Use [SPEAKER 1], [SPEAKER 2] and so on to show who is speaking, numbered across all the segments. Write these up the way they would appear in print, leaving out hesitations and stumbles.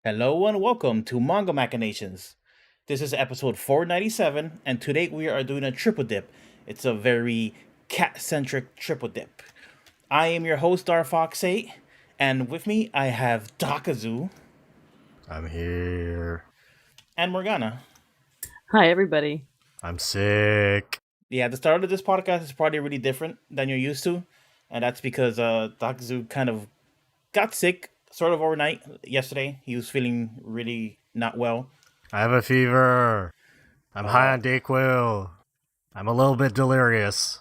[SPEAKER 1] Hello and welcome to Manga Machinations. This is episode 497, and today we are doing a triple dip. It's a very cat centric triple dip. I am your host, Darfox8, and with me I have Dakazu
[SPEAKER 2] I'm here.
[SPEAKER 1] and Morgana.
[SPEAKER 3] Hi, everybody.
[SPEAKER 2] I'm sick.
[SPEAKER 1] Yeah, the start of this podcast is probably really different than you're used to, and that's because Dakazu kind of got sick sort of overnight yesterday. He was feeling really not well.
[SPEAKER 2] I have a fever. I'm high on Dayquil. I'm a little bit delirious.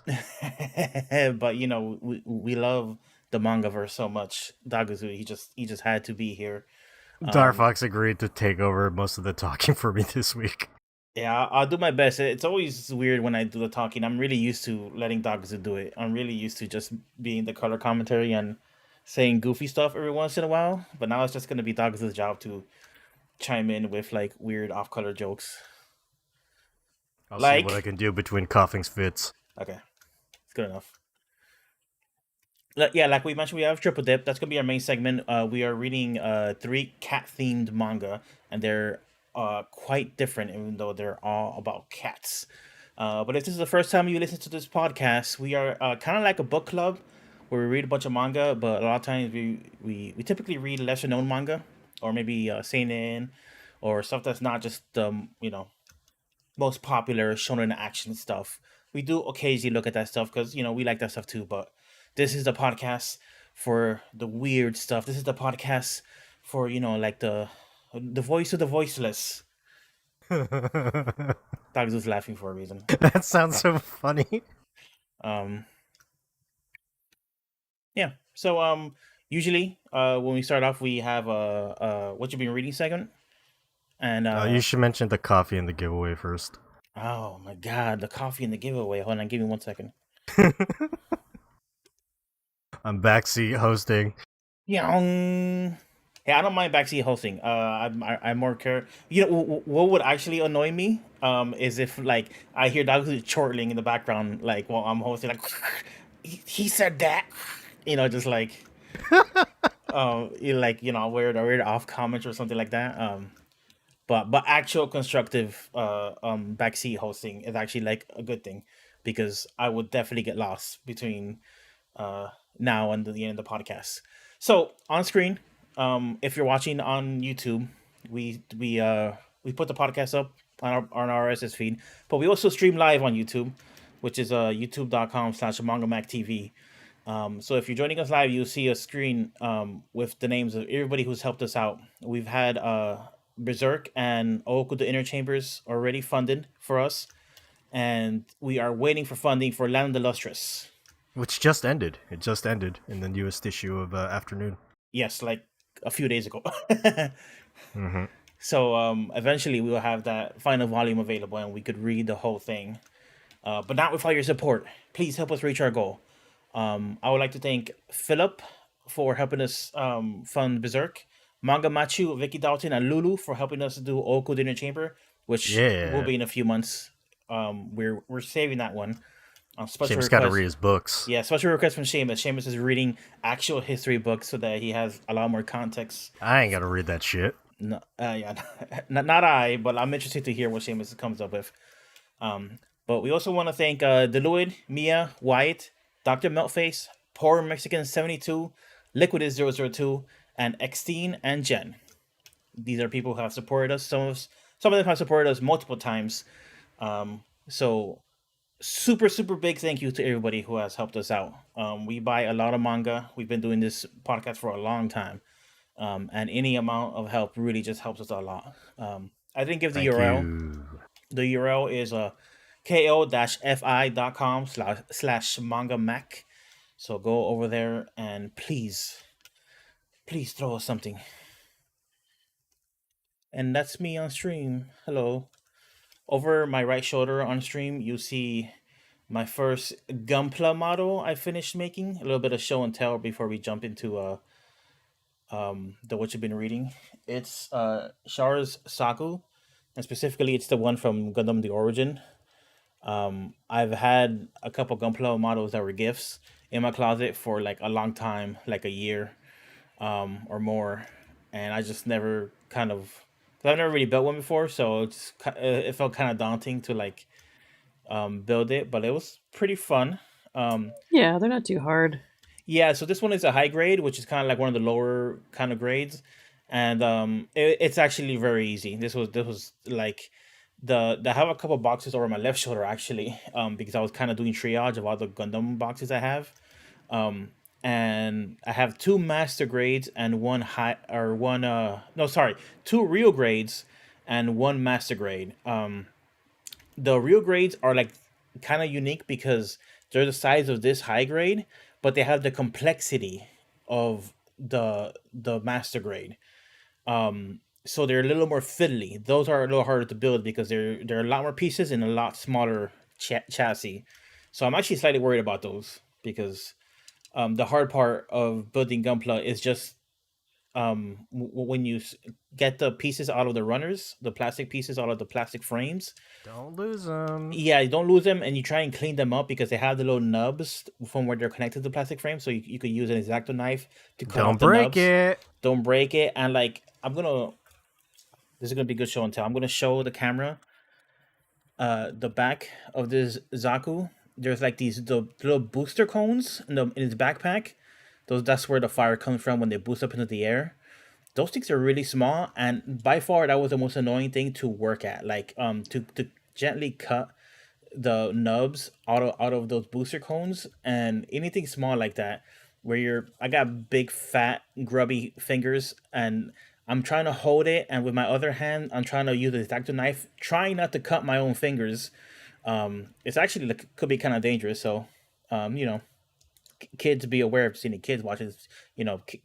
[SPEAKER 1] But we love the manga verse so much. Dagazu, he just had to be here.
[SPEAKER 2] Darfox agreed to take over most of the talking for me this week.
[SPEAKER 1] Yeah, I'll do my best. It's always weird when I do the talking. I'm really used to letting Dagazu do it. I'm really used to just being the color commentary and saying goofy stuff every once in a while. But now it's just gonna be Dagazu's job to chime in with like weird off-color jokes.
[SPEAKER 2] I'll see what I
[SPEAKER 1] Like,
[SPEAKER 2] can do between coughing fits.
[SPEAKER 1] okay, it's good enough. Yeah, like we mentioned, we have Triple Dip. That's gonna be our main segment. We are reading three cat themed manga, and they're quite different, even though they're all about cats. But if this is the first time you listen to this podcast, we are kind of like a book club where we read a bunch of manga, but a lot of times we typically read lesser known manga or maybe seinen or stuff that's not just most popular shonen action stuff. We do occasionally look at that stuff because we like that stuff too. But this is the podcast for the weird stuff. This is the podcast for like the voice of the voiceless.
[SPEAKER 2] That
[SPEAKER 1] Dogs was laughing for a reason.
[SPEAKER 2] sounds so funny.
[SPEAKER 1] Um, yeah. So usually when we start off, we have what you've been reading segment, and
[SPEAKER 2] You should mention the coffee and the giveaway first.
[SPEAKER 1] oh my god, the coffee and the giveaway. Hold on, give me 1 second.
[SPEAKER 2] I'm backseat hosting.
[SPEAKER 1] Yeah. Yeah, I don't mind backseat hosting. I more care. What would actually annoy me? Is if like I hear dogs chortling in the background, like while I'm hosting, like he said that. Just like weird off comments or something like that. But actual constructive backseat hosting is actually like a good thing because I would definitely get lost between now and the end of the podcast. So on screen, if you're watching on YouTube, we put the podcast up on our RSS feed, but we also stream live on YouTube, which is youtube.com/mangamactv. So if you're joining us live, you'll see a screen with the names of everybody who's helped us out. We've had Berserk and Oku the Inner Chambers already funded for us, and we are waiting for funding for Land of the Lustrous.
[SPEAKER 2] Which just ended. It just ended in the newest issue of Afternoon.
[SPEAKER 1] Yes, like a few days ago.
[SPEAKER 2] Mm-hmm.
[SPEAKER 1] So eventually we will have that final volume available and we could read the whole thing. But not without your support. Please help us reach our goal. I would like to thank Philip for helping us fund Berserk, Manga Machu, Vicky Dalton, and Lulu for helping us do Oku Dinner Chamber, which will
[SPEAKER 2] Yeah.
[SPEAKER 1] be in a few months. We're saving that one. Special
[SPEAKER 2] James got to
[SPEAKER 1] request.
[SPEAKER 2] read his books.
[SPEAKER 1] Yeah, special request from Seamus. Seamus is reading actual history books so that he has a lot more context.
[SPEAKER 2] I ain't got to read that shit.
[SPEAKER 1] No, yeah, not I, but I'm interested to hear what Seamus comes up with. But we also want to thank Deloitte, Mia, Wyatt, Dr. Meltface, Poor Mexican 72, Liquidus 002, and Extine and Jen. These are people who have supported us. Some of them have supported us multiple times. So super big thank you to everybody who has helped us out. We buy a lot of manga. We've been doing this podcast for a long time. And any amount of help really just helps us a lot. I didn't give the
[SPEAKER 2] Thank
[SPEAKER 1] URL.
[SPEAKER 2] you.
[SPEAKER 1] The URL is ko-fi.com/manga mac. So go over there and please throw us something. And that's me on stream. Hello. Over my right shoulder on stream, you see my first Gunpla model I finished making. A little bit of show and tell before we jump into the what you've been reading. It's Char's Saku, and specifically it's the one from Gundam the Origin. I've had a couple Gunpla models that were gifts in my closet for like a long time, like a year or more. and I just never kind of. 'Cause I've never really built one before, so it felt kind of daunting to like build it, but it was pretty fun. Um,
[SPEAKER 3] Yeah, they're not too hard.
[SPEAKER 1] yeah, so this one is a high grade, which is kind of like one of the lower kind of grades, and it's actually very easy. This was like I have a couple boxes over my left shoulder actually, because I was kind of doing triage of all the Gundam boxes I have, um, and I have two master grades and one high or one no sorry two real grades and one master grade. The real grades are like kind of unique because they're the size of this high grade, but they have the complexity of the master grade. So they're a little more fiddly. Those are a little harder to build because they're a lot more pieces in a lot smaller chassis. So I'm actually slightly worried about those because the hard part of building Gunpla is just when you get the pieces out of the runners, the plastic pieces out of the plastic frames.
[SPEAKER 2] Don't lose them.
[SPEAKER 1] Yeah, you don't lose them, and you try and clean them up because they have the little nubs from where they're connected to the plastic frame. So you could use an X-Acto knife to cut
[SPEAKER 2] Don't
[SPEAKER 1] off the
[SPEAKER 2] break
[SPEAKER 1] nubs.
[SPEAKER 2] it.
[SPEAKER 1] Don't break it. And like this is gonna be good show and tell. I'm gonna show the camera the back of this Zaku. There's like the little booster cones in his backpack. That's where the fire comes from when they boost up into the air. Those things are really small, and by far that was the most annoying thing to work at. Like to gently cut the nubs out of those booster cones, and anything small like that where I got big fat grubby fingers, and I'm trying to hold it, and with my other hand I'm trying to use a X-Acto knife, trying not to cut my own fingers. It's actually like, could be kind of dangerous. So you know, kids, be aware of seeing kids watching this.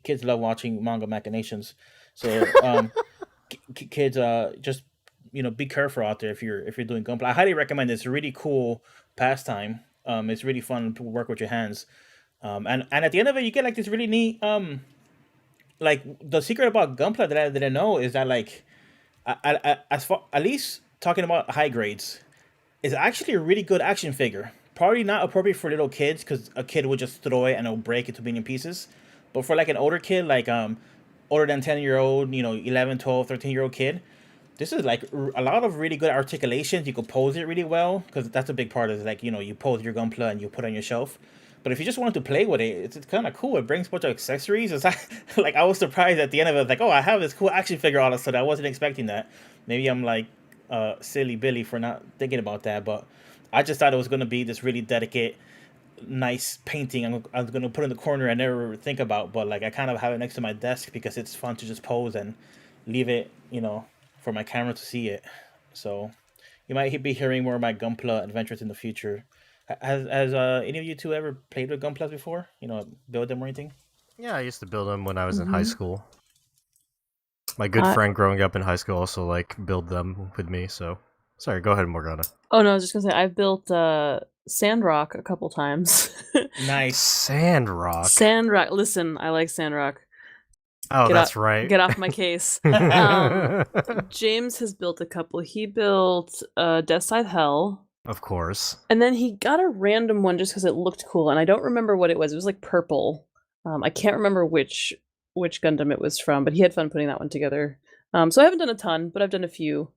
[SPEAKER 1] Kids love watching manga machinations. So kids, just be careful out there if you're doing gunplay. I highly recommend it. It's a really cool pastime. It's really fun to work with your hands. And at the end of it, you get like this really neat. Like the secret about gunpla that I didn't know is that like, as far at least talking about high grades, is actually a really good action figure. Probably not appropriate for little kids because a kid would just throw it and it'll break into a million pieces. But for like an older kid, like older than 10-year old, 11, 12, 13-year old kid, this is like a lot of really good articulations. You could pose it really well because that's a big part of it. Like, you pose your gunpla and you put it on your shelf. But if you just wanted to play with it, it's kind of cool. It brings a bunch of accessories. It's like I was surprised at the end of it. Like, oh, I have this cool action figure all of a sudden. I wasn't expecting that. Maybe I'm like silly Billy for not thinking about that. But I just thought it was going to be this really delicate, nice painting I was going to put in the corner I never think about. But like I kind of have it next to my desk because it's fun to just pose and leave it, for my camera to see it. So you might be hearing more of my Gunpla adventures in the future. Has any of you two ever played with Gunplas before? Build them or anything?
[SPEAKER 2] Yeah, I used to build them when I was in high
[SPEAKER 3] Hmm.
[SPEAKER 2] school. My good friend growing up in high school also like build them with me. So sorry, go ahead, Morgana.
[SPEAKER 3] Oh no, I was just gonna say I've built Sandrock a couple times.
[SPEAKER 1] Nice.
[SPEAKER 2] Sandrock.
[SPEAKER 3] Sandrock. Listen, I like Sandrock.
[SPEAKER 2] Oh,
[SPEAKER 3] Get
[SPEAKER 2] that's
[SPEAKER 3] off,
[SPEAKER 2] right.
[SPEAKER 3] Get off my case. James has built a couple. He built Death Side Hell.
[SPEAKER 2] Of course.
[SPEAKER 3] And then he got a random one just because it looked cool, and I don't remember what it was. It was like purple. I can't remember which Gundam it was from, but he had fun putting that one together. So I haven't done a ton, but I've done a few.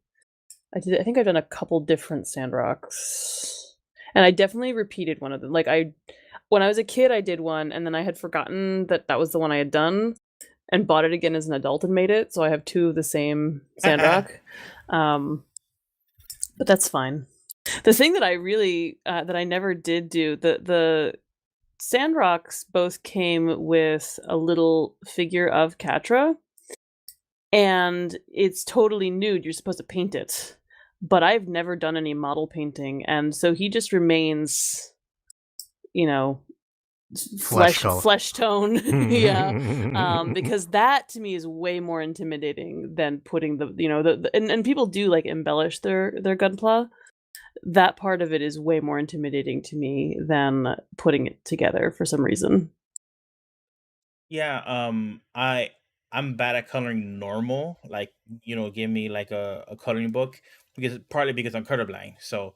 [SPEAKER 3] I think I've done a couple different Sandrocks, and I definitely repeated one of them. Like when I was a kid, I did one, and then I had forgotten that was the one I had done, and bought it again as an adult and made it. So I have two of the same Sandrock, but that's fine. The thing that I really that I never did do, the Sandrocks both came with a little figure of Catra, and it's totally nude. You're supposed to paint it, but I've never done any model painting, and so he just remains, you know, flesh tone. Yeah, because that to me is way more intimidating than putting and people do like embellish their gunpla. That part of it is way more intimidating to me than putting it together for some reason.
[SPEAKER 1] Yeah, I'm bad at coloring normal. Like, give me like a coloring book because partly because I'm colorblind. So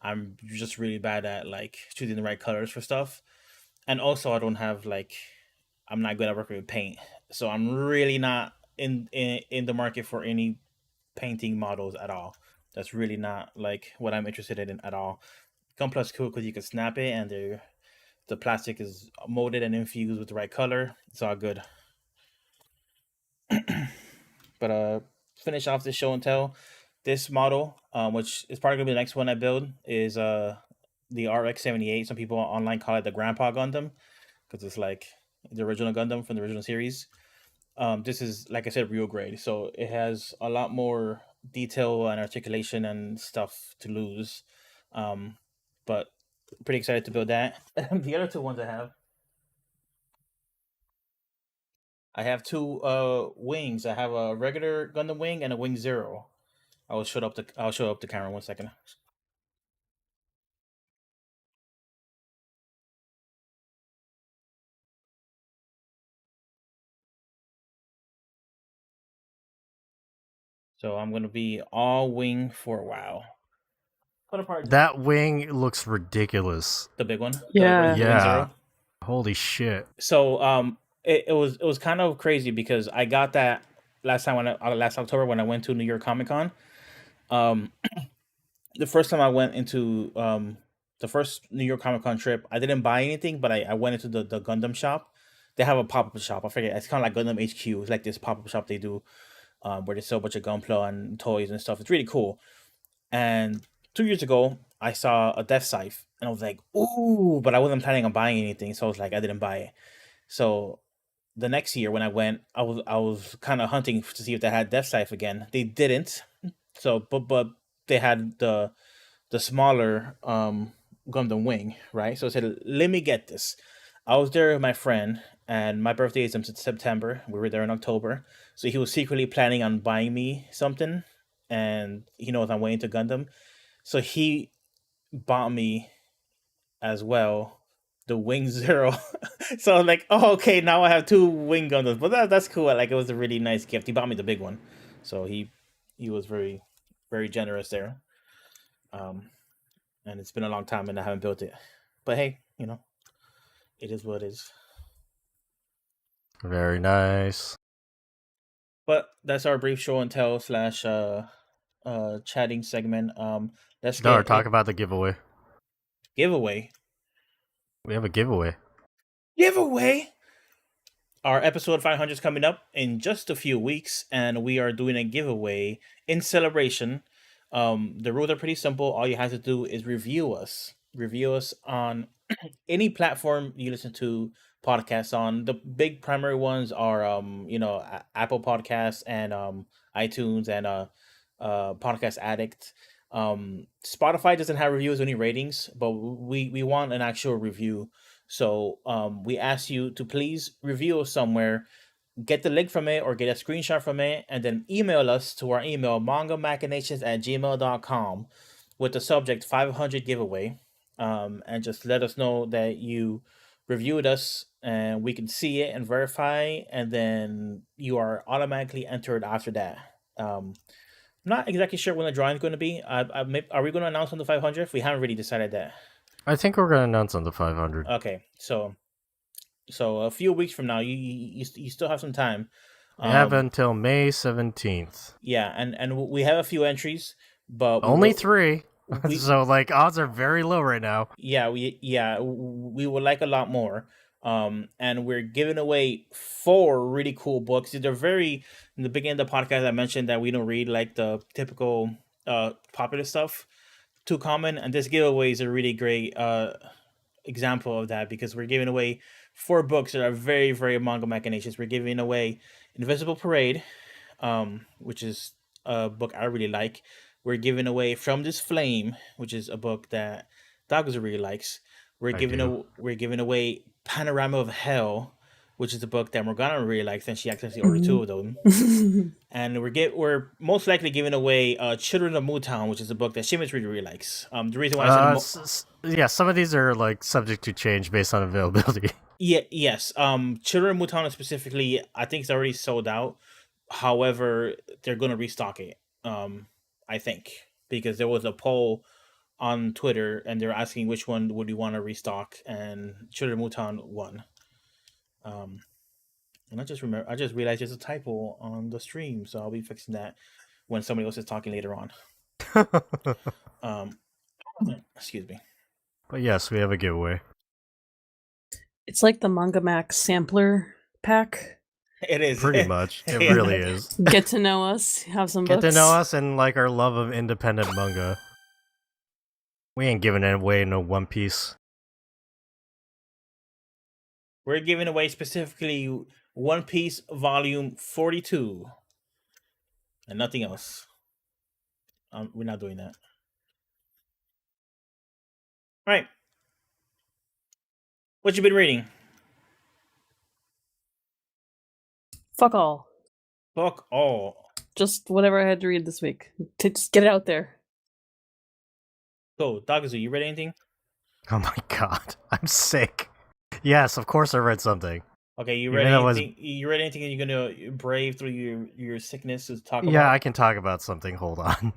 [SPEAKER 1] I'm just really bad at like choosing the right colors for stuff. And also I don't have like I'm not good at working with paint. So I'm really not in the market for any painting models at all. That's really not like what I'm interested in at all. Gunpla is cool because you can snap it and the plastic is molded and infused with the right color. It's all good. But finish off this show and tell. This model, which is probably gonna be the next one I build, is the RX-78. Some people online call it the Grandpa Gundam because it's like the original Gundam from the original series. This is, like I said, real grade, so it has a lot more detail and articulation and stuff to lose. But pretty excited to build that. The other two ones I have two wings. I have a regular Gundam wing and a wing zero. I'll show up the camera 1 second. So I'm gonna be all wing for a while. Put apart
[SPEAKER 2] That wing looks ridiculous.
[SPEAKER 1] the big one.
[SPEAKER 3] Yeah.
[SPEAKER 1] The wing zero.
[SPEAKER 2] Holy shit.
[SPEAKER 1] So it was kind of crazy because I got that last October when I went to New York Comic Con. The first time I went into the first New York Comic Con trip, I didn't buy anything, but I went into the Gundam shop. They have a pop up shop. I forget. It's kind of like Gundam HQ. It's like this pop up shop they do, where they sell a bunch of Gunpla and toys and stuff. It's really cool. And 2 years ago, I saw a Death Scythe, and I was like, "Ooh!" But I wasn't planning on buying anything, so I was like, I didn't buy it. So the next year when I went, I was kind of hunting to see if they had Death Scythe again. They didn't. So, but they had the smaller Gundam wing, right? So I said, let me get this. I was there with my friend, and my birthday is in September. We were there in October, so he was secretly planning on buying me something, and he knows I'm waiting to Gundam, so he bought me as well the Wing Zero. So I was like, oh, okay, now I have two Wing Gundams, but that's cool. Like, it was a really nice gift. He bought me the big one, so he was very very generous there. Um, and it's been a long time and I haven't built it. But hey, it is what it is.
[SPEAKER 2] Very nice.
[SPEAKER 1] But that's our brief show and tell slash chatting segment. Let's
[SPEAKER 2] Dar,
[SPEAKER 1] get
[SPEAKER 2] talk about the giveaway.
[SPEAKER 1] giveaway.
[SPEAKER 2] We have a giveaway.
[SPEAKER 1] Giveaway. Our episode 500 is coming up in just a few weeks, and we are doing a giveaway in celebration. The rules are pretty simple. All you have to do is review us. Review us on any platform you listen to podcasts on. The big primary ones are Apple Podcasts and iTunes and Podcast Addict. Spotify doesn't have reviews, only ratings, but we want an actual review. So we ask you to please review us somewhere, get the link from it or get a screenshot from it, and then email us to our email mangamachinations@gmail.com with the subject 500 giveaway. And just let us know that you reviewed us and we can see it and verify, and then you are automatically entered after that. I'm not exactly sure when the drawing is going to be. Are we going to announce on the 500? We haven't really decided that.
[SPEAKER 2] I think we're going to announce on the 500.
[SPEAKER 1] Okay, so a few weeks from now, you still have some time.
[SPEAKER 2] We have until May 17th.
[SPEAKER 1] Yeah, and we have a few entries, but
[SPEAKER 2] only 3. So odds are very low right now.
[SPEAKER 1] Yeah, we would like a lot more. And we're giving away 4 really cool books. They're very in the beginning of the podcast. I mentioned that we don't read like the typical popular stuff too common, and this giveaway is a really great example of that because we're giving away 4 books that are very very manga machinations. We're giving away Invisible Parade, which is a book I really like. We're giving away From This Flame, which is a book that Douglas really likes. We're giving away Panorama of Hell, which is a book that Morgana really likes, and she actually ordered 2 of them. And we're most likely giving away Children of Mootown, which is a book that Shimich really likes. The reason why I said
[SPEAKER 2] some of these are subject to change based on availability.
[SPEAKER 1] Yes. Children of Mootown specifically, I think it's already sold out. However, they're going to restock it. I think because there was a poll on Twitter and they're asking which one would you want to restock, and Children of Mootown won. And I just realized there's a typo on the stream, so I'll be fixing that when somebody else is talking later on. Um, excuse me.
[SPEAKER 2] But yes, we have a giveaway.
[SPEAKER 3] It's like the Manga Max sampler pack.
[SPEAKER 1] It is
[SPEAKER 2] Pretty much. It really is.
[SPEAKER 3] Get to know us, have some
[SPEAKER 2] Get
[SPEAKER 3] books.
[SPEAKER 2] to know us and like our love of independent manga. We ain't giving it away no One Piece.
[SPEAKER 1] We're giving away specifically One Piece Volume 42. And nothing else. We're not doing that. All right. What you been reading?
[SPEAKER 3] Fuck all.
[SPEAKER 1] Fuck all.
[SPEAKER 3] Just whatever I had to read this week. Just get it out there.
[SPEAKER 1] So, Dagazu, you read anything?
[SPEAKER 2] Oh my god, I'm sick. Yes, of course I read something.
[SPEAKER 1] Okay, you read anything? You read anything, and you're gonna brave through your sickness to talk about?
[SPEAKER 2] Yeah, I can talk about something. Hold on.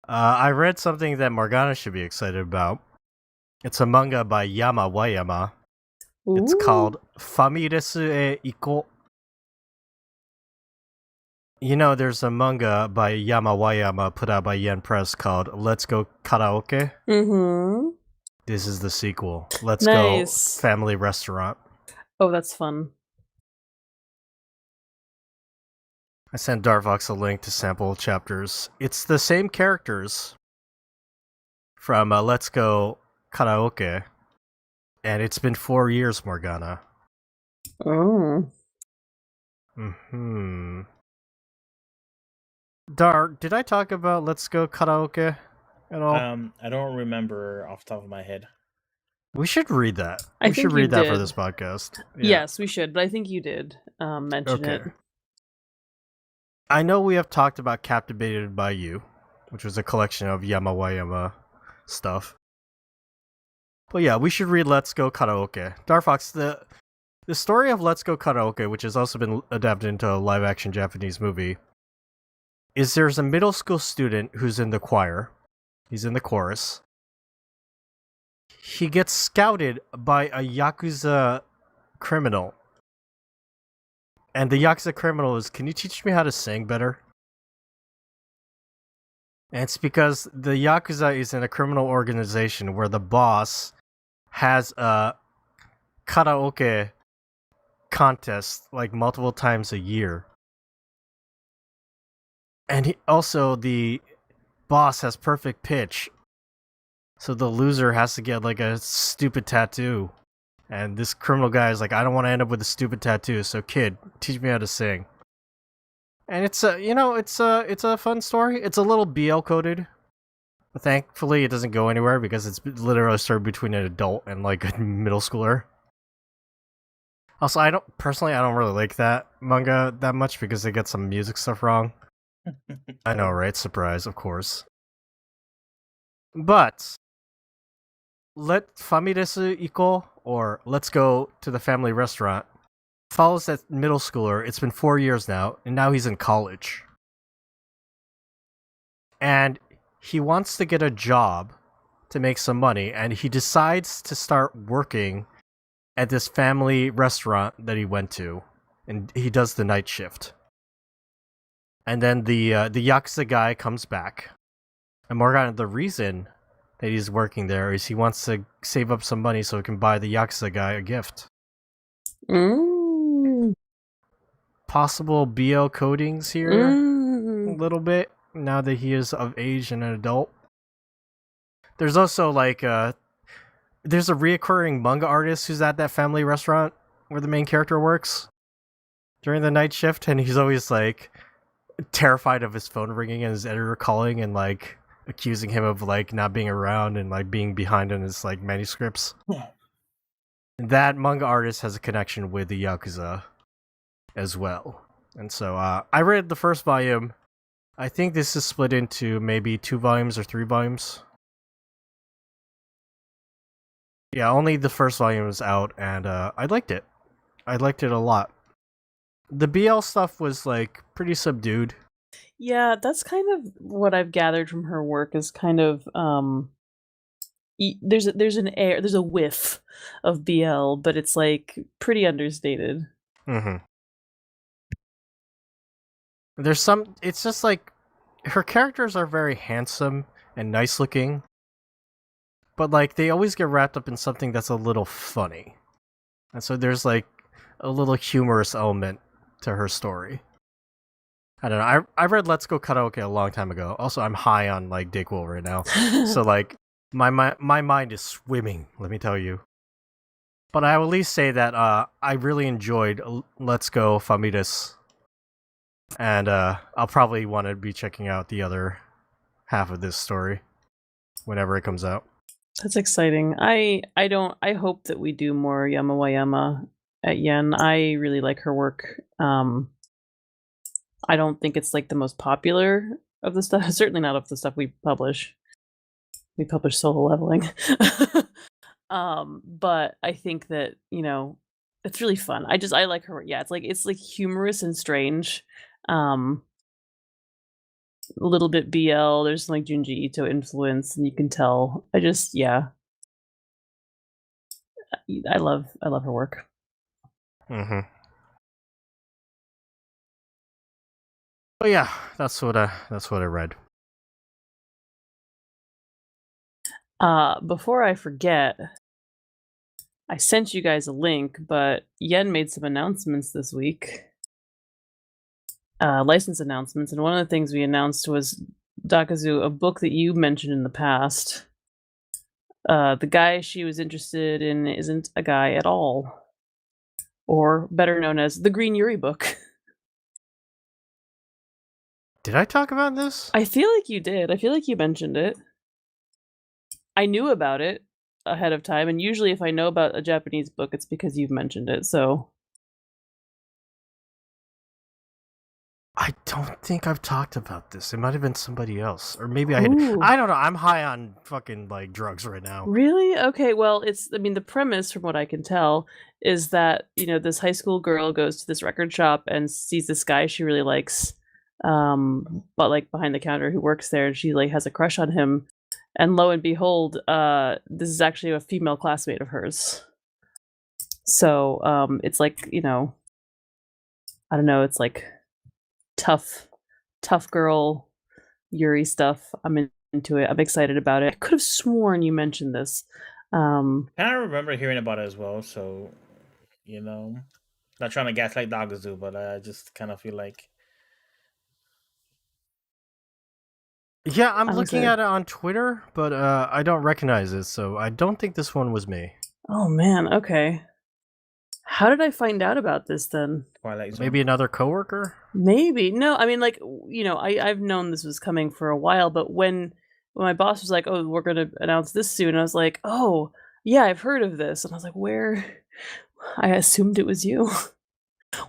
[SPEAKER 2] I read something that Morgana should be excited about. It's a manga by Yama Wayama. It's called Famiresu e Iko. You know, there's a manga by Yama Wayama put out by Yen Press called Let's Go Karaoke.
[SPEAKER 3] Mm-hmm.
[SPEAKER 2] This is the sequel. Let's Go Family Restaurant.
[SPEAKER 3] Oh, that's fun.
[SPEAKER 2] I sent Darvox a link to sample chapters. It's the same characters from Let's Go Karaoke. And it's been 4 years, Morgana.
[SPEAKER 3] Oh.
[SPEAKER 2] Mm-hmm. Dar, did I talk about Let's Go Karaoke at all?
[SPEAKER 1] I don't remember off the top of my head.
[SPEAKER 2] We should read that. We should read that for this podcast.
[SPEAKER 3] Yeah. Yes, we should, but I think you did mention it.
[SPEAKER 2] I know we have talked about Captivated by You, which was a collection of Yamawayama stuff. But yeah, we should read Let's Go Karaoke. Darfox, the story of Let's Go Karaoke, which has also been adapted into a live-action Japanese movie, is there's a middle school student who's in the choir. He's in the chorus. He gets scouted by a Yakuza criminal. And the Yakuza criminal is, can you teach me how to sing better? And it's because the Yakuza is in a criminal organization where the boss has a karaoke contest like multiple times a year. And the boss has perfect pitch. So the loser has to get like a stupid tattoo. And this criminal guy is like, I don't want to end up with a stupid tattoo, so kid, teach me how to sing. And it's a fun story. It's a little BL coded. But thankfully it doesn't go anywhere because it's literally a story between an adult and like a middle schooler. Also, I don't really like that manga that much because they get some music stuff wrong. I know, right? Surprise, of course. But Let Famiresu Iko, or Let's Go to the Family Restaurant, follows that middle schooler. It's been 4 years now, and now he's in college. And he wants to get a job to make some money, and he decides to start working at this family restaurant that he went to, and he does the night shift. And then the Yakuza guy comes back. And Morgana, the reason that he's working there is he wants to save up some money so he can buy the Yakuza guy a gift. Possible BL codings here, a little bit, now that he is of age and an adult. There's also like there's a reoccurring manga artist who's at that family restaurant where the main character works during the night shift, and he's always like terrified of his phone ringing and his editor calling and like accusing him of like not being around and like being behind on his like manuscripts. That manga artist has a connection with the Yakuza as well. And so I read the first volume. I think this is split into maybe 2 volumes or 3 volumes. Yeah, only the first volume was out, and I liked it. I liked it a lot. The BL stuff was like pretty subdued.
[SPEAKER 3] Yeah, that's kind of what I've gathered from her work is kind of there's a whiff of BL, but it's like pretty understated.
[SPEAKER 2] Mm-hmm. There's some. It's just like her characters are very handsome and nice looking, but like they always get wrapped up in something that's a little funny, and so there's like a little humorous element to her story. I don't know. I read Let's Go Karaoke a long time ago. Also, I'm high on like Dayquil right now, so like my mind is swimming. Let me tell you. But I will at least say that I really enjoyed Let's Go Famitas, and I'll probably want to be checking out the other half of this story whenever it comes out.
[SPEAKER 3] That's exciting. I hope that we do more Yamawayama at Yen. I really like her work. I don't think it's like the most popular of the stuff. Certainly not of the stuff we publish. We publish Solo Leveling. But I think that, it's really fun. I like her. Yeah, it's like humorous and strange. Um, a little bit BL. There's like Junji Ito influence, and you can tell. Yeah, I love her work.
[SPEAKER 2] Mm-hmm. But yeah, that's what I read.
[SPEAKER 3] Before I forget, I sent you guys a link, but Yen made some announcements this week. License announcements, and one of the things we announced was Dakazu, a book that you mentioned in the past. The guy she was interested in isn't a guy at all, or better known as the Green Yuri book.
[SPEAKER 2] Did I talk about this?
[SPEAKER 3] I feel like you did. I feel like you mentioned it. I knew about it ahead of time, and usually if I know about a Japanese book, it's because you've mentioned it, so...
[SPEAKER 2] I don't think I've talked about this. It might have been somebody else, or maybe I had.
[SPEAKER 3] Ooh.
[SPEAKER 2] I don't know. I'm high on fucking like drugs right now.
[SPEAKER 3] Really? Okay, well, the premise, from what I can tell, is that, this high school girl goes to this record shop and sees this guy she really likes, but, like, behind the counter who works there, and she, like, has a crush on him, and lo and behold, this is actually a female classmate of hers. So, it's like, I don't know, it's like tough girl Yuri stuff. I'm into it. I'm excited about it. I could have sworn you mentioned this.
[SPEAKER 1] I remember hearing about it as well. So, not trying to gaslight Dagazu, but I just kind of feel like
[SPEAKER 2] Yeah, I'm looking at it on Twitter, but I don't recognize it, so I don't think this one was me.
[SPEAKER 3] Oh man, okay. How did I find out about this then?
[SPEAKER 1] Twilight Zone.
[SPEAKER 2] Maybe another coworker?
[SPEAKER 3] Maybe. No, I mean, like, I've known this was coming for a while, but when my boss was like, "Oh, we're gonna announce this soon," I was like, "Oh, yeah, I've heard of this," and I was like, "Where?" I assumed it was you.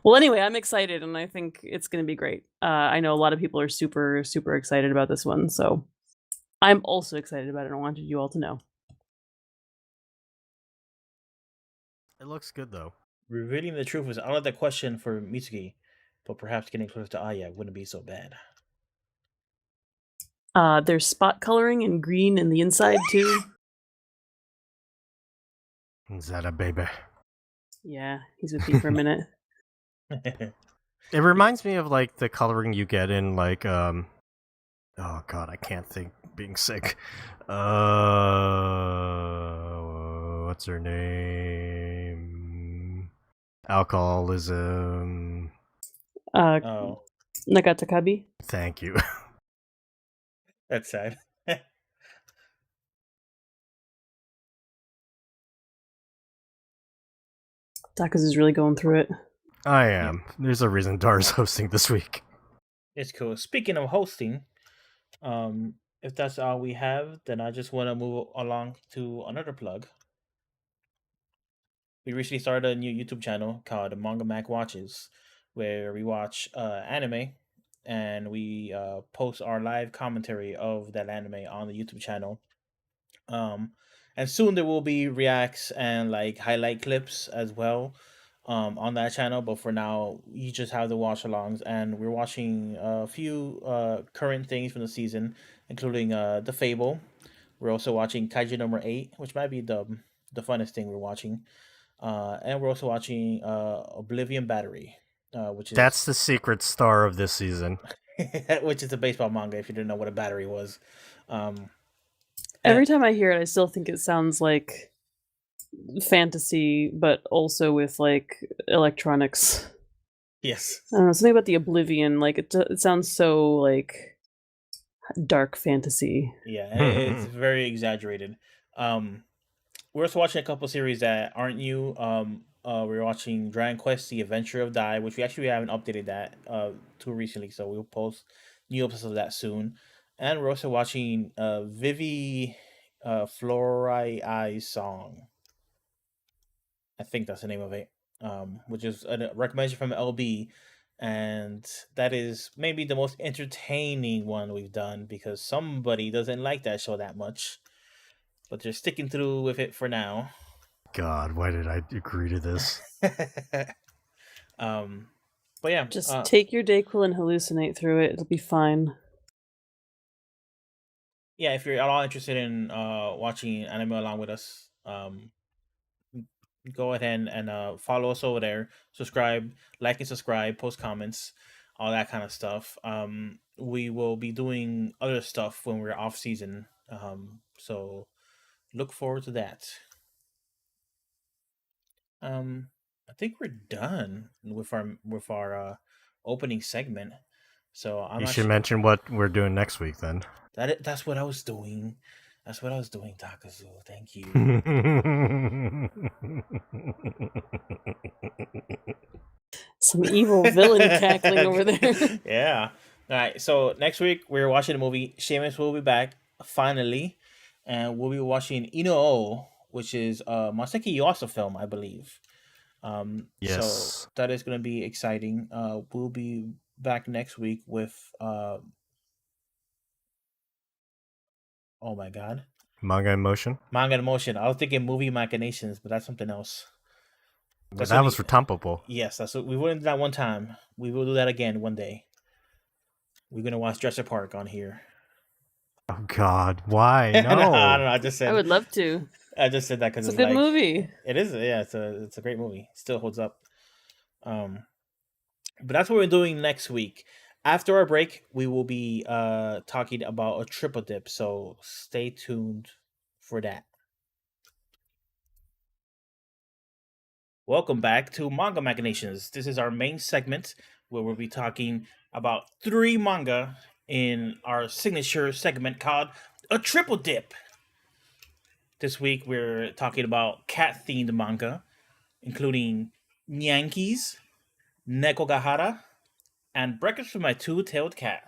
[SPEAKER 3] Well, anyway, I'm excited, and I think it's gonna be great. I know a lot of people are super, super excited about this one, so I'm also excited about it. I wanted you all to know.
[SPEAKER 2] It looks good though.
[SPEAKER 1] Revealing the truth is out of the question for Mitsuki, but perhaps getting closer to Aya wouldn't be so bad.
[SPEAKER 3] There's spot coloring in green in the inside too.
[SPEAKER 2] Is that a baby?
[SPEAKER 3] Yeah, he's with me for a minute.
[SPEAKER 2] It reminds me of like the coloring you get in like oh god, I can't think being sick. What's her name? Alcoholism.
[SPEAKER 1] Oh,
[SPEAKER 3] Nagatakabi.
[SPEAKER 2] Thank you.
[SPEAKER 1] that's sad.
[SPEAKER 3] Takas is really going through it.
[SPEAKER 2] I am. There's a reason Dar's hosting this week.
[SPEAKER 1] It's cool. Speaking of hosting, if that's all we have, then I just want to move along to another plug. We recently started a new YouTube channel called Manga Mac Watches, where we watch anime and we post our live commentary of that anime on the YouTube channel. Um, and soon there will be reacts and like highlight clips as well on that channel. But for now, you just have the watch alongs, and we're watching a few current things from the season, including The Fable. We're also watching Kaiju number 8, which might be the funnest thing we're watching. And we're also watching Oblivion Battery, which
[SPEAKER 2] That's
[SPEAKER 1] is
[SPEAKER 2] the secret star of this season.
[SPEAKER 1] which is a baseball manga. If you didn't know what a battery was, um, and
[SPEAKER 3] Every time I hear it, I still think it sounds like fantasy, but also with like electronics.
[SPEAKER 1] yes,
[SPEAKER 3] I don't know, something about the Oblivion. Like it sounds so like dark fantasy.
[SPEAKER 1] yeah, it's very exaggerated. Um, we're also watching a couple series that aren't new. We're watching Dragon Quest: The Adventure of Dai, which we actually haven't updated that too recently, so we'll post new episodes of that soon. And we're also watching Vivi Florai Eyes Song. I think that's the name of it. Which is a recommendation from LB, and that is maybe the most entertaining one we've done because somebody doesn't like that show that much, but they're sticking through with it for now.
[SPEAKER 2] God, why did I agree to this?
[SPEAKER 1] um, but yeah,
[SPEAKER 3] Just take your Dayquil and hallucinate through it. It'll be fine.
[SPEAKER 1] yeah. If you're at all interested in watching anime along with us, go ahead and follow us over there. Subscribe, like, and subscribe. Post comments, all that kind of stuff. We will be doing other stuff when we're off season. So look forward to that. I think we're done with our opening segment. So I'm
[SPEAKER 2] You should
[SPEAKER 1] actually
[SPEAKER 2] mention what we're doing next week then.
[SPEAKER 1] that's what I was doing. That's what I was doing, Takazu. Thank you.
[SPEAKER 3] Some evil villain cackling over there.
[SPEAKER 1] Yeah. All right. So next week we're watching the movie. Seamus will be back finally, and we'll be watching Ino, which is a Masaki Yuasa film, I believe. So
[SPEAKER 2] Yes.
[SPEAKER 1] that is going to be exciting. We'll be back next week with oh my god,
[SPEAKER 2] Manga in Motion.
[SPEAKER 1] Manga in Motion. I was thinking Movie Machinations, but that's something else.
[SPEAKER 2] Well,
[SPEAKER 1] That's
[SPEAKER 2] that
[SPEAKER 1] only
[SPEAKER 2] was for Tampopol.
[SPEAKER 1] yes. That's what we wouldn't do that one time. We will do that again one day. We're gonna watch Jurassic Park on here.
[SPEAKER 2] Oh God, why?
[SPEAKER 1] No, I don't
[SPEAKER 2] No.
[SPEAKER 1] know. I just
[SPEAKER 3] I
[SPEAKER 1] said
[SPEAKER 3] would love to.
[SPEAKER 1] I just said that because
[SPEAKER 3] It's a
[SPEAKER 1] it's
[SPEAKER 3] good
[SPEAKER 1] like
[SPEAKER 3] movie.
[SPEAKER 1] it is. Yeah, it's a great movie. Still holds up. Um, but that's what we're doing next week. After our break, we will be talking about a triple dip. So stay tuned for that. Welcome back to Manga Machinations. This is our main segment where we'll be talking about 3 manga in our signature segment called a triple dip. This week we're talking about cat themed manga, including Nyankees, Nekogahara, and Breakfast with My Two Tailed Cat.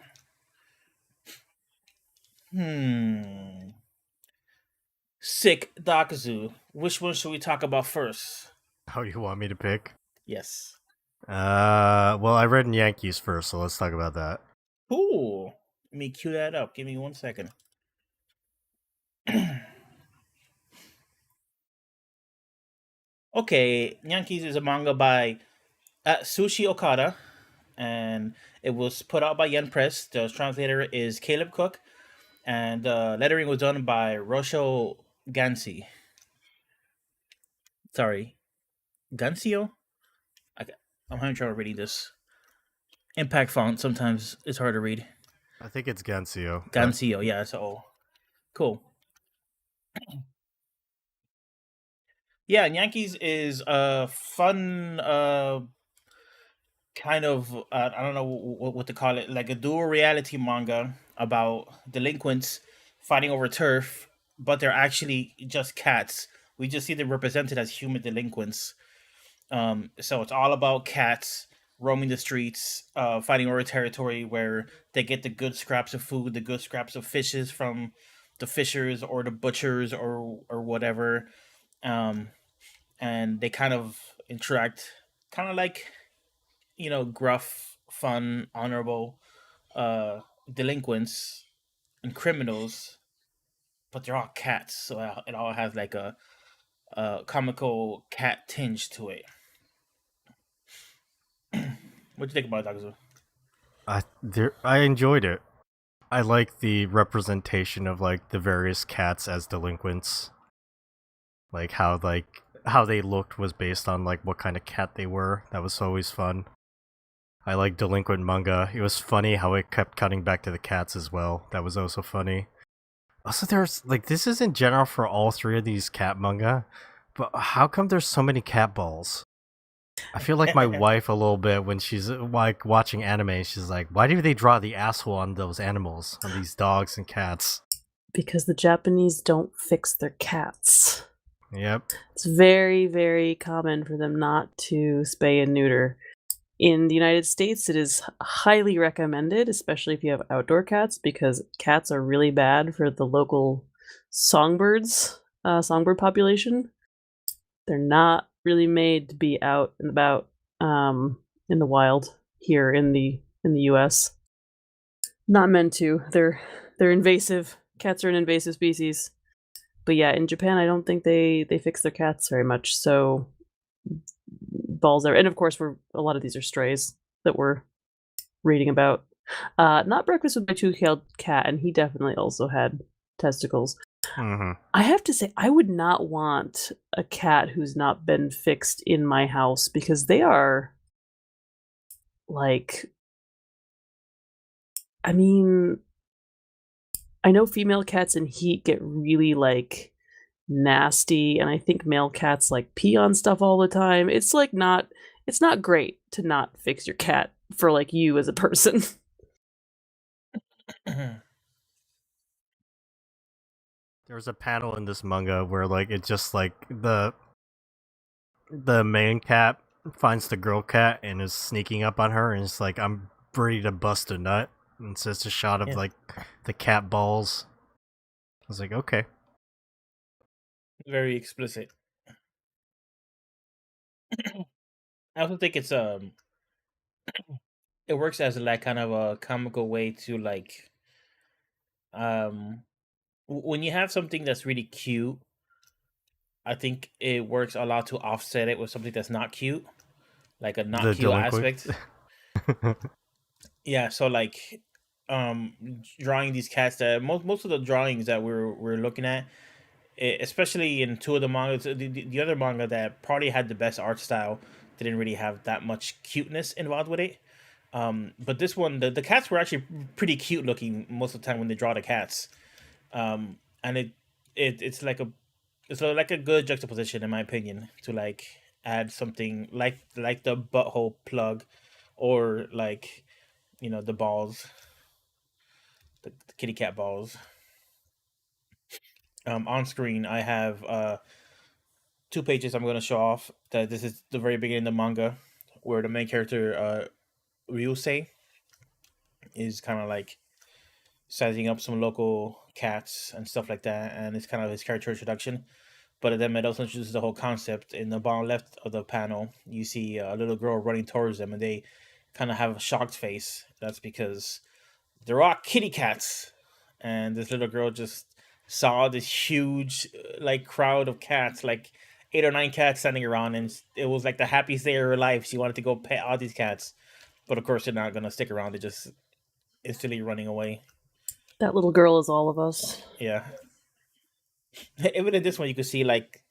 [SPEAKER 1] Sick Dakazu. Which one should we talk about first?
[SPEAKER 2] How do you want me to pick?
[SPEAKER 1] Yes.
[SPEAKER 2] Well, I read Yankees first, so let's talk about that.
[SPEAKER 1] Cool. Let me cue that up. Give me 1 second. Okay, Yankees is a manga by Sushi Okada, and it was put out by Yen Press. The translator is Caleb Cook, and lettering was done by Rosho Gansi. Sorry, Gansio? I'm having trouble reading this. Impact font, sometimes it's hard to read.
[SPEAKER 2] I think it's Gansio.
[SPEAKER 1] Gansio, yeah, it's O. Cool. Yeah, Yankees is a fun kind of I don't know what to call it, like a dual reality manga about delinquents fighting over turf, but they're actually just cats. We just see them represented as human delinquents. So it's all about cats roaming the streets, fighting over territory where they get the good scraps of food, the good scraps of fishes from the fishers or the butchers or whatever. Um, and they kind of interact, kind of like gruff, fun, honorable uh, delinquents and criminals, but they're all cats, so it all has like a comical cat tinge to it. What do you think about it, Dakazu?
[SPEAKER 2] I enjoyed it. I like the representation of like the various cats as delinquents. Like how how they looked was based on like what kind of cat they were. That was always fun. I like Delinquent Manga. It was funny how it kept cutting back to the cats as well. That was also funny. Also, there's like this is in general for all three of these cat manga, but how come there's so many cat balls? I feel like my wife a little bit when she's like watching anime. She's like, "Why do they draw the asshole on those animals, on these dogs and cats?"
[SPEAKER 3] Because the Japanese don't fix their cats.
[SPEAKER 2] Yep.
[SPEAKER 3] It's very, very common for them not to spay and neuter. In the United States, it is highly recommended, especially if you have outdoor cats, because cats are really bad for the local songbird population. They're not really made to be out and about in the wild here in the US. Not meant to. They're invasive. Cats are an invasive species. But yeah, in Japan, I don't think they fix their cats very much. So balls are, and of course, a lot of these are strays that we're reading about. Not Breakfast with My Two-Tailed Cat, and he definitely also had testicles.
[SPEAKER 2] Mm-hmm.
[SPEAKER 3] I have to say, I would not want a cat who's not been fixed in my house because they are like, I mean, I know female cats in heat get really like nasty, and I think male cats like pee on stuff all the time. It's like it's not great to not fix your cat for like you as a person.
[SPEAKER 2] There was a panel in this manga where like it just like the main cat finds the girl cat and is sneaking up on her and it's like, I'm ready to bust a nut. And it's just a shot of like the cat balls. I was like, okay.
[SPEAKER 1] Very explicit. I also think it's it works as like kind of a comical way to like when you have something that's really cute. I think it works a lot to offset it with something that's not cute, like a not
[SPEAKER 2] The
[SPEAKER 1] cute
[SPEAKER 2] delinquent.
[SPEAKER 1] aspect. Yeah, so like drawing these cats that most of the drawings that we're looking at, especially in two of the mangas, the other manga that probably had the best art style didn't really have that much cuteness involved with it. But this one, the cats were actually pretty cute looking most of the time when they draw the cats. And it's like a good juxtaposition in my opinion to like add something like the butthole plug, or like the balls, the kitty cat balls. On screen I have 2 pages I'm going to show off. That this is the very beginning of the manga, where the main character Ryusei is kind of like sizing up some local cats and stuff like that, and it's kind of his character introduction. But then it also introduces the whole concept. In the bottom left of the panel, you see a little girl running towards them, and they kind of have a shocked face. That's because they're all kitty cats, and this little girl just saw this huge like crowd of cats, like 8 or 9 cats standing around, and it was like the happiest day of her life. She wanted to go pet all these cats, but of course they're not gonna stick around. They're just instantly running away.
[SPEAKER 3] That little girl is all of us.
[SPEAKER 1] Yeah. Even in this one, you could see like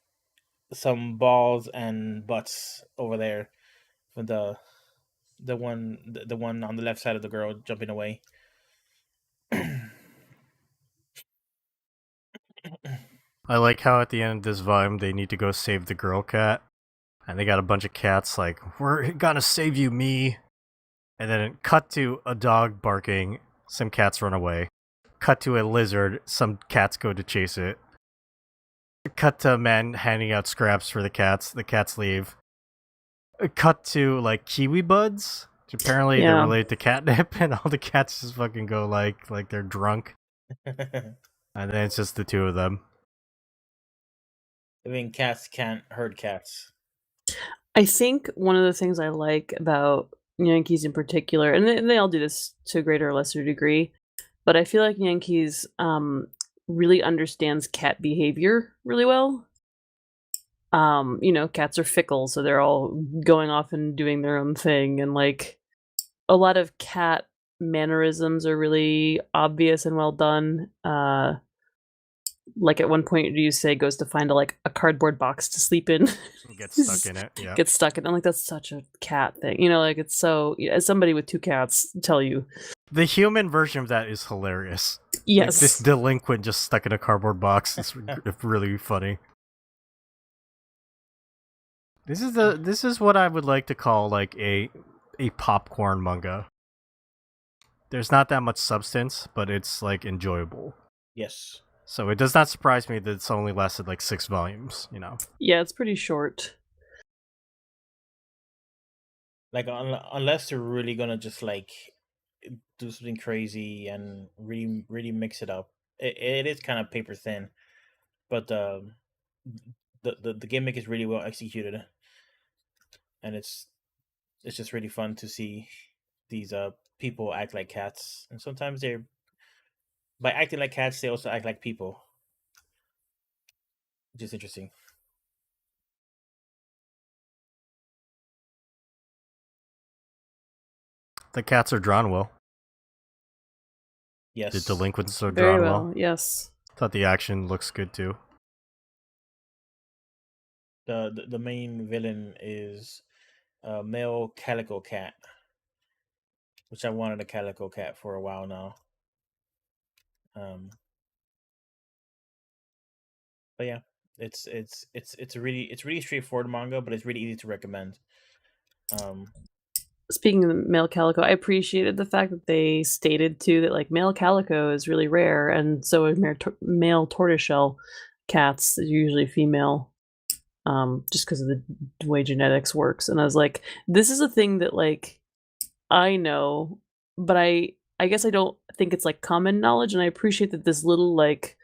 [SPEAKER 1] some balls and butts over there for the one on the left side of the girl jumping away.
[SPEAKER 2] I like how at the end of this volume they need to go save the girl cat. And they got a bunch of cats like, we're gonna save you, me. And then it cut to a dog barking, some cats run away. Cut to a lizard, some cats go to chase it. Cut to a man handing out scraps for the cats leave. Cut to like kiwi buds, which apparently they're related to catnip, and all the cats just fucking go like they're drunk. And then it's just the two of them.
[SPEAKER 1] I mean, cats can't herd cats.
[SPEAKER 3] I think one of the things I like about Nyankees in particular, and they all do this to a greater or lesser degree, but I feel like Nyankees really understands cat behavior really well. Cats are fickle, so they're all going off and doing their own thing, and like a lot of cat mannerisms are really obvious and well done. like at one point you say goes to find a cardboard box to sleep in.
[SPEAKER 2] Get stuck in it. Yeah.
[SPEAKER 3] Gets stuck in it. I'm like, that's such a cat thing. You know, like it's so as somebody with 2 cats tell you.
[SPEAKER 2] The human version of that is hilarious.
[SPEAKER 3] Yes.
[SPEAKER 2] Like this delinquent just stuck in a cardboard box. It's really funny. This is what I would like to call like a popcorn manga. There's not that much substance, but it's like enjoyable.
[SPEAKER 1] Yes.
[SPEAKER 2] So it does not surprise me that it's only lasted like 6 volumes, you know.
[SPEAKER 3] Yeah, it's pretty short.
[SPEAKER 1] Like unless they're really gonna just like do something crazy and really mix it up, it is kind of paper thin, but the gimmick is really well executed, and it's just really fun to see these people act like cats, and sometimes they're by acting like cats they also act like people, which is interesting.
[SPEAKER 2] The cats are drawn well.
[SPEAKER 1] Yes,
[SPEAKER 2] The delinquents are
[SPEAKER 3] Very
[SPEAKER 2] drawn
[SPEAKER 3] well. Yes.
[SPEAKER 2] Thought the action looks good too.
[SPEAKER 1] the main villain is a male calico cat, which I wanted a calico cat for a while now. But yeah, it's really straightforward manga, but it's really easy to recommend.
[SPEAKER 3] Speaking of male calico, I appreciated the fact that they stated too that like male calico is really rare, and so are male tortoiseshell cats is usually female, just because of the way genetics works. And I was like, this is a thing that like I know, but I guess I don't think it's like common knowledge, and I appreciate that this little like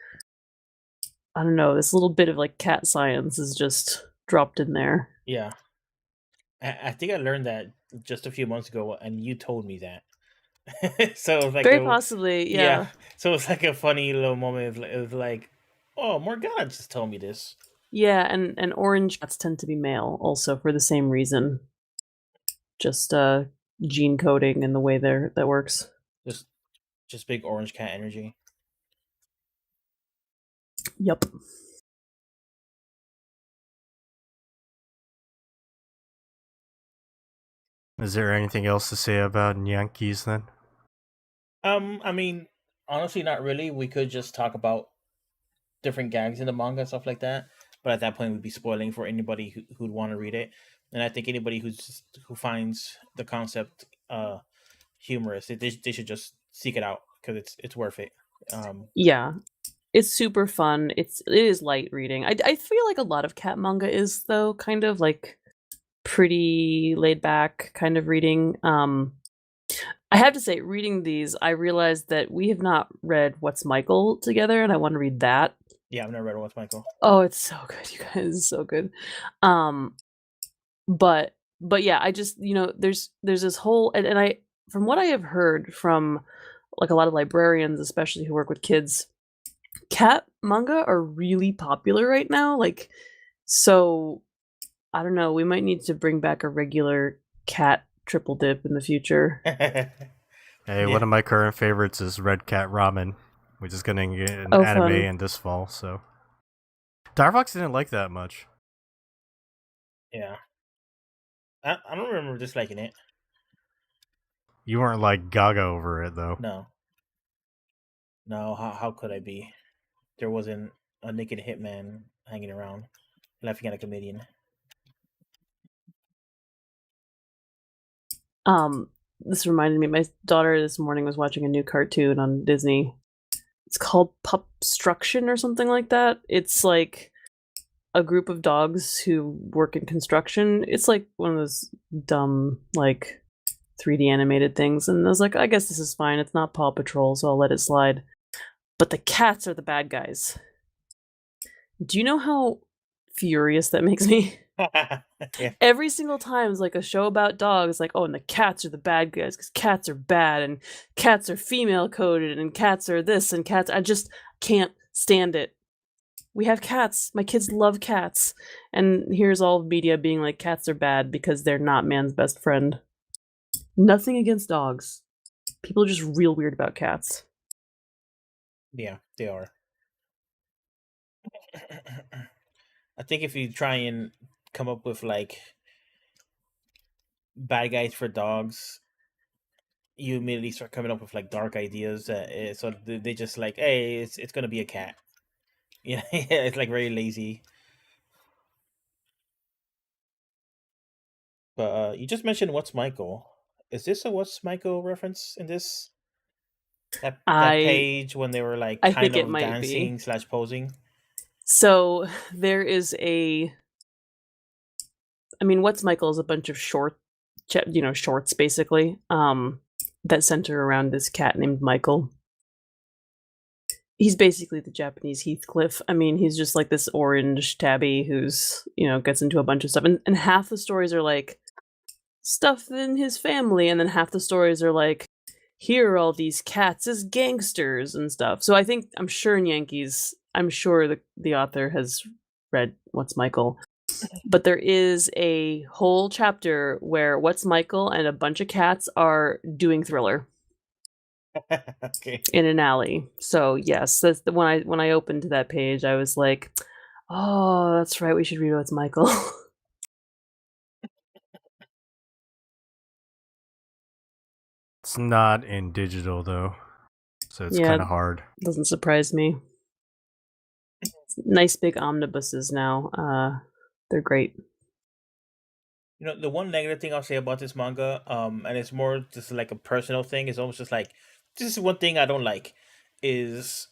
[SPEAKER 3] I don't know, this little bit of like cat science is just dropped in there.
[SPEAKER 1] Yeah, I think I learned that just a few months ago, and you told me that. So it was like
[SPEAKER 3] Very possibly, yeah.
[SPEAKER 1] So it's like a funny little moment of like, oh, Morgana just told me this.
[SPEAKER 3] Yeah, and orange cats tend to be male also for the same reason. Just gene coding and the way that works.
[SPEAKER 1] Just big orange cat energy.
[SPEAKER 3] Yep.
[SPEAKER 2] Is there anything else to say about Nyankees then?
[SPEAKER 1] I mean, honestly, not really. We could just talk about different gags in the manga and stuff like that, but at that point, we'd be spoiling for anybody who'd want to read it. And I think anybody who finds the concept humorous, they should just seek it out because it's worth it.
[SPEAKER 3] Yeah. It's super fun. It is light reading. I feel like a lot of cat manga is though kind of like pretty laid back kind of reading. I have to say, reading these, I realized that we have not read What's Michael together, and I want to read that.
[SPEAKER 1] Yeah, I've never read What's Michael.
[SPEAKER 3] Oh, it's so good, you guys. It's so good. But yeah, I just there's this whole and I from what I have heard from like a lot of librarians, especially who work with kids, cat manga are really popular right now. Like, so I don't know. We might need to bring back a regular cat triple dip in the future.
[SPEAKER 2] Hey, one of my current favorites is Red Cat Ramen, which is going to get an anime
[SPEAKER 3] fun.
[SPEAKER 2] in this fall. So, Darfox didn't like that much.
[SPEAKER 1] Yeah, I don't remember disliking it.
[SPEAKER 2] You weren't like gaga over it though.
[SPEAKER 1] No. How could I be? There wasn't a naked hitman hanging around, laughing at a comedian.
[SPEAKER 3] This reminded me, my daughter this morning was watching a new cartoon on Disney. It's called Pupstruction or something like that. It's like a group of dogs who work in construction. It's like one of those dumb like 3D animated things, and I was like, I guess this is fine. It's not Paw Patrol, so I'll let it slide. But the cats are the bad guys. Do you know how furious that makes me?
[SPEAKER 1] Yeah.
[SPEAKER 3] Every single time it's like a show about dogs, like, oh, and the cats are the bad guys because cats are bad and cats are female coded and cats are this and cats. I just can't stand it. We have cats. My kids love cats. And here's all of media being like, cats are bad because they're not man's best friend. Nothing against dogs. People are just real weird about cats.
[SPEAKER 1] Yeah, they are. I think if you try and come up with like bad guys for dogs, you immediately start coming up with like dark ideas. So they just like, hey, it's gonna be a cat. Yeah, it's like very lazy. But you just mentioned What's Michael. Is this a What's Michael reference in this? That
[SPEAKER 3] I
[SPEAKER 1] page when they were like
[SPEAKER 3] I
[SPEAKER 1] kind
[SPEAKER 3] think it
[SPEAKER 1] of
[SPEAKER 3] might be.
[SPEAKER 1] dancing slash posing.
[SPEAKER 3] So there is a. I mean, What's Michael is a bunch of shorts basically, that center around this cat named Michael. He's basically the Japanese Heathcliff. I mean, he's just like this orange tabby who's, gets into a bunch of stuff. And half the stories are like stuff in his family, and then half the stories are like, here are all these cats as gangsters and stuff. So I'm sure I'm sure the author has read What's Michael. But there is a whole chapter where What's Michael and a bunch of cats are doing Thriller
[SPEAKER 1] Okay.
[SPEAKER 3] in an alley. So yes, that's the when I opened that page, I was like, "Oh, that's right. We should read What's Michael."
[SPEAKER 2] It's not in digital though, so it's
[SPEAKER 3] Yeah,
[SPEAKER 2] kind of hard.
[SPEAKER 3] doesn't surprise me. Nice big omnibuses now. They're great.
[SPEAKER 1] You know, the one negative thing I'll say about this manga, and it's more just like a personal thing, is almost just like this is one thing I don't like is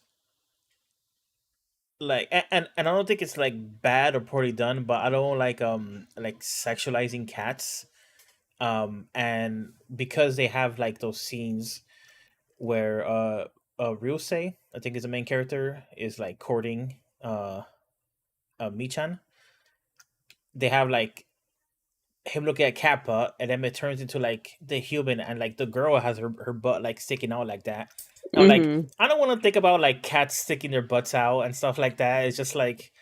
[SPEAKER 1] like and I don't think it's like bad or poorly done, but I don't like sexualizing cats. And because they have like those scenes where Ryusei, I think is the main character, is like courting Michan. They have like him looking at Kappa, and then it turns into like the human, and like the girl has her butt like sticking out like that. I'm like,
[SPEAKER 3] Mhm.
[SPEAKER 1] I don't want to think about like cats sticking their butts out and stuff like that. It's just like,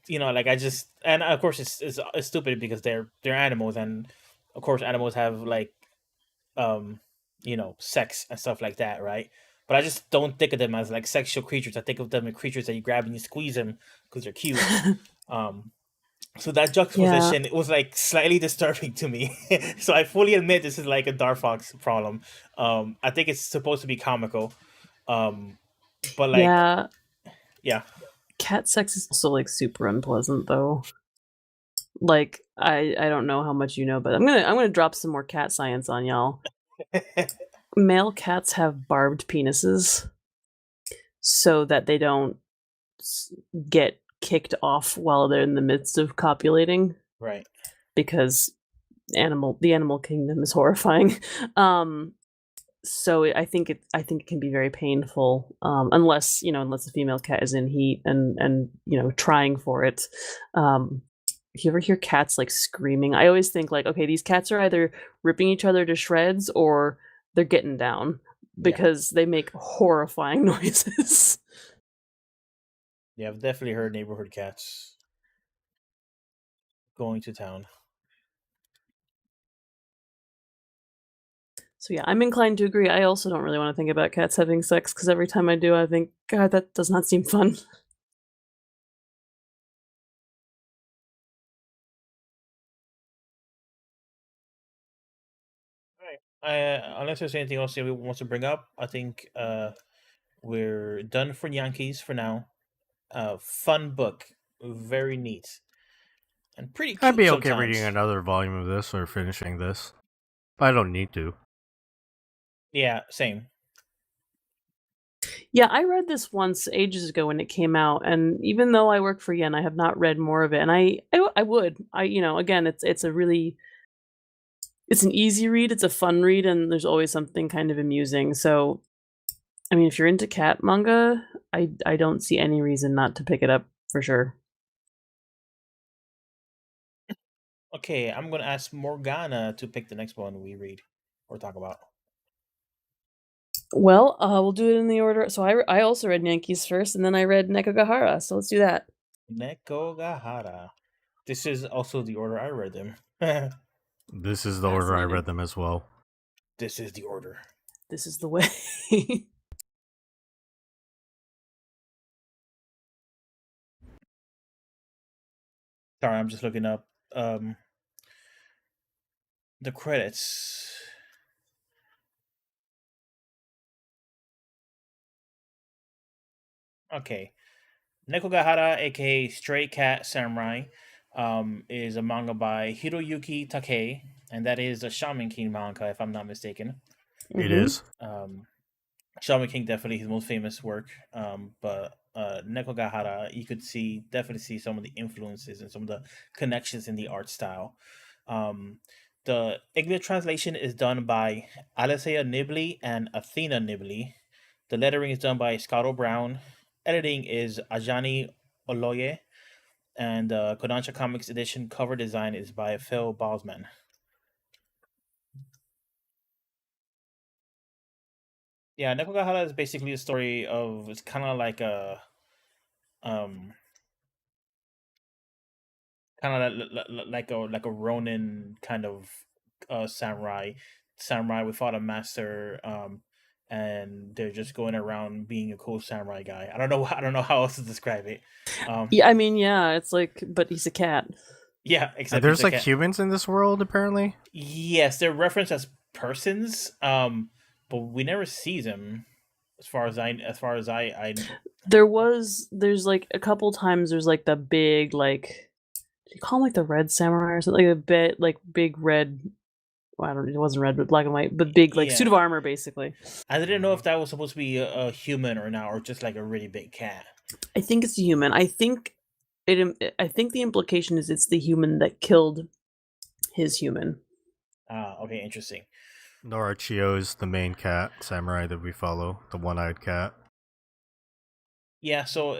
[SPEAKER 1] like I just, and of course it's stupid because they're animals, and of course animals have like um sex and stuff like that, right? But I just don't think of them as like sexual creatures. I think of them as creatures that you grab and you squeeze them because they're cute. Um, so that
[SPEAKER 3] Yeah.
[SPEAKER 1] juxtaposition, it was like slightly disturbing to me. So I fully admit this is like a Dark Fox problem. I think it's supposed to be comical, um, but like,
[SPEAKER 3] Yeah.
[SPEAKER 1] yeah,
[SPEAKER 3] Cat sex is also like super unpleasant though. Like I don't know how much you know, but I'm gonna drop some more cat science on y'all. Male cats have barbed penises so that they don't get kicked off while they're in the midst of copulating,
[SPEAKER 1] right,
[SPEAKER 3] because the animal kingdom is horrifying. Um, so I think it can be very painful, unless the female cat is in heat and trying for it. Um, if you ever hear cats like screaming, I always think like, okay, these cats are either ripping each other to shreds or they're getting down,
[SPEAKER 1] yeah,
[SPEAKER 3] because they make horrifying noises.
[SPEAKER 1] yeah. I've definitely heard neighborhood cats going to town.
[SPEAKER 3] So yeah, I'm inclined to agree. I also don't really want to think about cats having sex, because every time I do, I think, God, that does not seem fun.
[SPEAKER 1] Right. Unless there's anything else that we want to bring up, I think we're done for Nyankees for now. Fun book, very neat, and pretty
[SPEAKER 2] I'd
[SPEAKER 1] cute
[SPEAKER 2] be okay reading
[SPEAKER 1] sometimes.
[SPEAKER 2] another volume of this or finishing this, but I don't need to.
[SPEAKER 1] Yeah, same.
[SPEAKER 3] Yeah, I read this once ages ago when it came out, and even though I work for Yen, I have not read more of it. And I would. Again, it's an easy read, it's a fun read, and there's always something kind of amusing. So, I mean, if you're into cat manga, I don't see any reason not to pick it up for sure.
[SPEAKER 1] Okay, I'm gonna ask Morgana to pick the next one we read or talk about.
[SPEAKER 3] Well, we'll do it in the order. So I also read Yankees first, and then I read Nekogahara. So let's do that.
[SPEAKER 1] Nekogahara. This is also the order I read them.
[SPEAKER 2] This is the order I
[SPEAKER 3] Fascinating.
[SPEAKER 2] read them as well.
[SPEAKER 1] This is the order.
[SPEAKER 3] This is the way.
[SPEAKER 1] Sorry, I'm just looking up the credits. Okay, Nekogahara, aka Stray Cat Samurai, is a manga by Hiroyuki Takei, and that is a Shaman King manga, if I'm not mistaken.
[SPEAKER 2] It
[SPEAKER 3] Mm-hmm.
[SPEAKER 2] is.
[SPEAKER 1] Shaman King definitely his most famous work, but Nekogahara, you could definitely see some of the influences and some of the connections in the art style. Um, the English translation is done by Alessia Nibley and Athena Nibley. The lettering is done by Scotto Brown. Editing is Ajani Oloye, and Kodansha Comics edition cover design is by Phil Bosman. Yeah, Nekogahara is basically a story of it's kind of like a um kind of like a Ronin kind of samurai. Samurai without a master, and they're just going around being a cool samurai guy. I don't know. I don't know how else to describe it.
[SPEAKER 3] Yeah, I mean, yeah, it's like, but he's a cat.
[SPEAKER 1] Yeah, except he's
[SPEAKER 2] There's
[SPEAKER 1] a
[SPEAKER 2] like
[SPEAKER 1] cat.
[SPEAKER 2] humans in this world, apparently.
[SPEAKER 1] Yes, they're referenced as persons, but we never see them. As far as I
[SPEAKER 3] There's like a couple times there's like the big, like, do you call him like the red samurai or something? Like a bit like big red. Well, I don't. It wasn't red, but black and white. But big, like suit
[SPEAKER 1] yeah.
[SPEAKER 3] of armor, basically.
[SPEAKER 1] I didn't know if that was supposed to be a human or not, or just like a really big cat.
[SPEAKER 3] I think it's a human. I think it. I think the implication is it's the human that killed his human.
[SPEAKER 1] Ah, okay, interesting.
[SPEAKER 2] Norachio is the main cat samurai that we follow, the one-eyed cat.
[SPEAKER 1] Yeah, so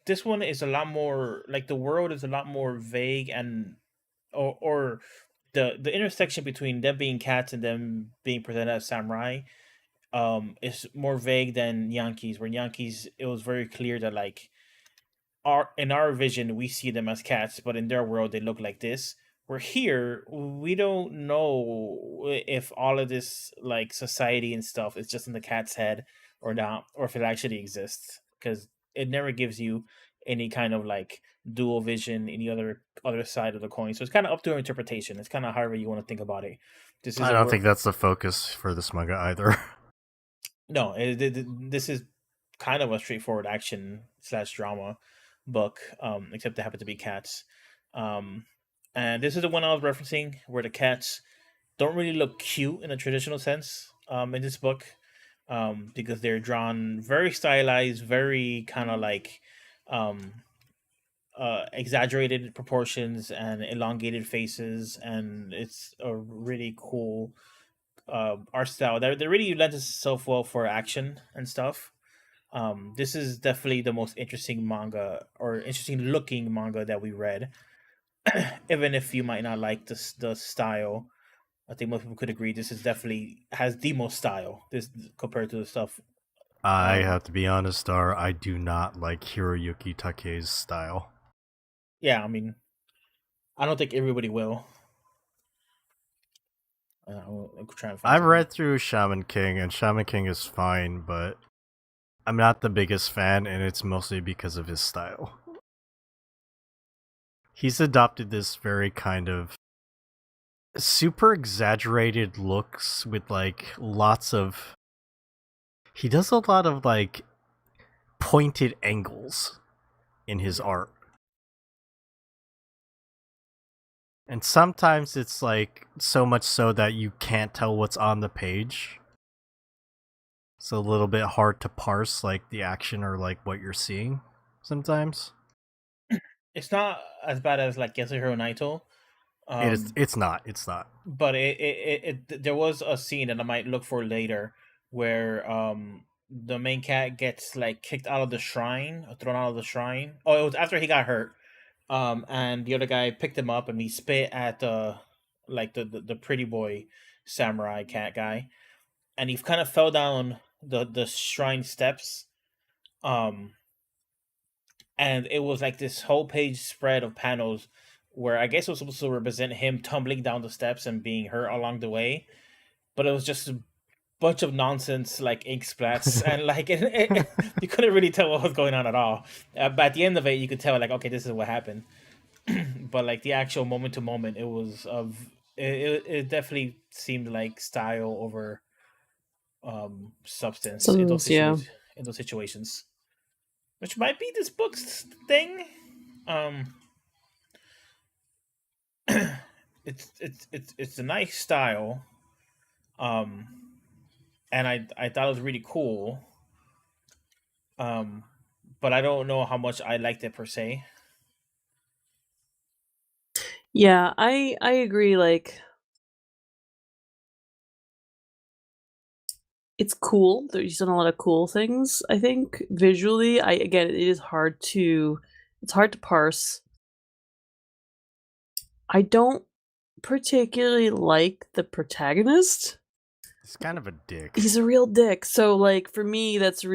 [SPEAKER 1] this one is a lot more like the world is a lot more vague and or the intersection between them being cats and them being presented as samurai is more vague than Nyankees, where Nyankees it was very clear that like our vision we see them as cats, but in their world they look like this. We're here, we don't know if all of this like society and stuff is just in the cat's head or not, or if it actually exists, because it never gives you any kind of like dual vision, any other side of the coin. So it's kind of up to interpretation. It's kind of however you want to think about it. This is
[SPEAKER 2] I
[SPEAKER 1] a
[SPEAKER 2] don't think that's the focus for this manga either.
[SPEAKER 1] no, this is kind of a straightforward action slash drama book, except they happen to be cats. Um, and this is the one I was referencing, where the cats don't really look cute in a traditional sense in this book, because they're drawn very stylized, very kind of like um, exaggerated proportions and elongated faces, and it's a really cool art style that really lends itself well for action and stuff. This is definitely the most interesting manga or interesting looking manga that we read. Even if you might not like the style, I think most people could agree this is definitely has the most style. This compared to the stuff.
[SPEAKER 2] I
[SPEAKER 1] Um,
[SPEAKER 2] have to be honest, Star. I do not like Hiroyuki Takei's style.
[SPEAKER 1] yeah, I mean, I don't think everybody will. I'll try and find
[SPEAKER 2] I've
[SPEAKER 1] something.
[SPEAKER 2] read through Shaman King, and Shaman King is fine, but I'm not the biggest fan, and it's mostly because of his style. He's adopted this very kind of super exaggerated looks with like lots of. He does a lot of like pointed angles in his art. And sometimes it's like so much so that you can't tell what's on the page. It's a little bit hard to parse like the action or like what you're seeing sometimes.
[SPEAKER 1] It's not as bad as like Yasuhiro Naito.
[SPEAKER 2] It's not. It's not.
[SPEAKER 1] But there was a scene that I might look for later where the main cat gets like kicked out of the shrine, or thrown out of the shrine. Oh, it was after he got hurt. And the other guy picked him up and he spit at the like the pretty boy samurai cat guy, and he kind of fell down the shrine steps. Um, and it was like this whole page spread of panels where I guess it was supposed to represent him tumbling down the steps and being hurt along the way, but it was just a bunch of nonsense like ink splats and like you couldn't really tell what was going on at all. But at the end of it, you could tell like, okay, this is what happened. but like the actual moment to moment, it was of it definitely seemed like style over substance in those
[SPEAKER 3] Some, yeah.
[SPEAKER 1] situations, which might be this book's thing. Um, it's a nice style, um, and I thought it was really cool. Um, but I don't know how much I liked it per se.
[SPEAKER 3] Yeah, I agree, like it's cool. He's done a lot of cool things, I think, visually. I again, it's hard to parse. I don't particularly like the protagonist.
[SPEAKER 2] He's kind of a dick.
[SPEAKER 3] He's a real dick. So, like, for me, it's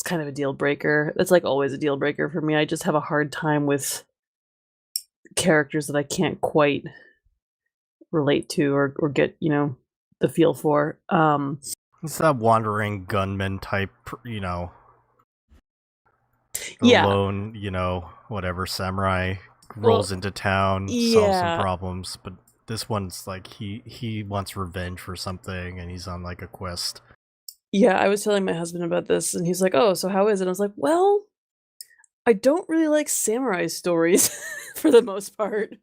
[SPEAKER 3] kind of a deal breaker. That's, like, always a deal breaker for me. I just have a hard time with characters that I can't quite relate to or get, the feel for.
[SPEAKER 2] He's that wandering gunman type, the
[SPEAKER 3] Yeah.
[SPEAKER 2] lone, whatever samurai
[SPEAKER 3] Well,
[SPEAKER 2] rolls into town, solves some
[SPEAKER 3] yeah.
[SPEAKER 2] problems, but this one's like he wants revenge for something and he's on like a quest.
[SPEAKER 3] Yeah, I was telling my husband about this, and he's like, "Oh, so how is it?" I was like, "Well, I don't really like samurai stories for the most part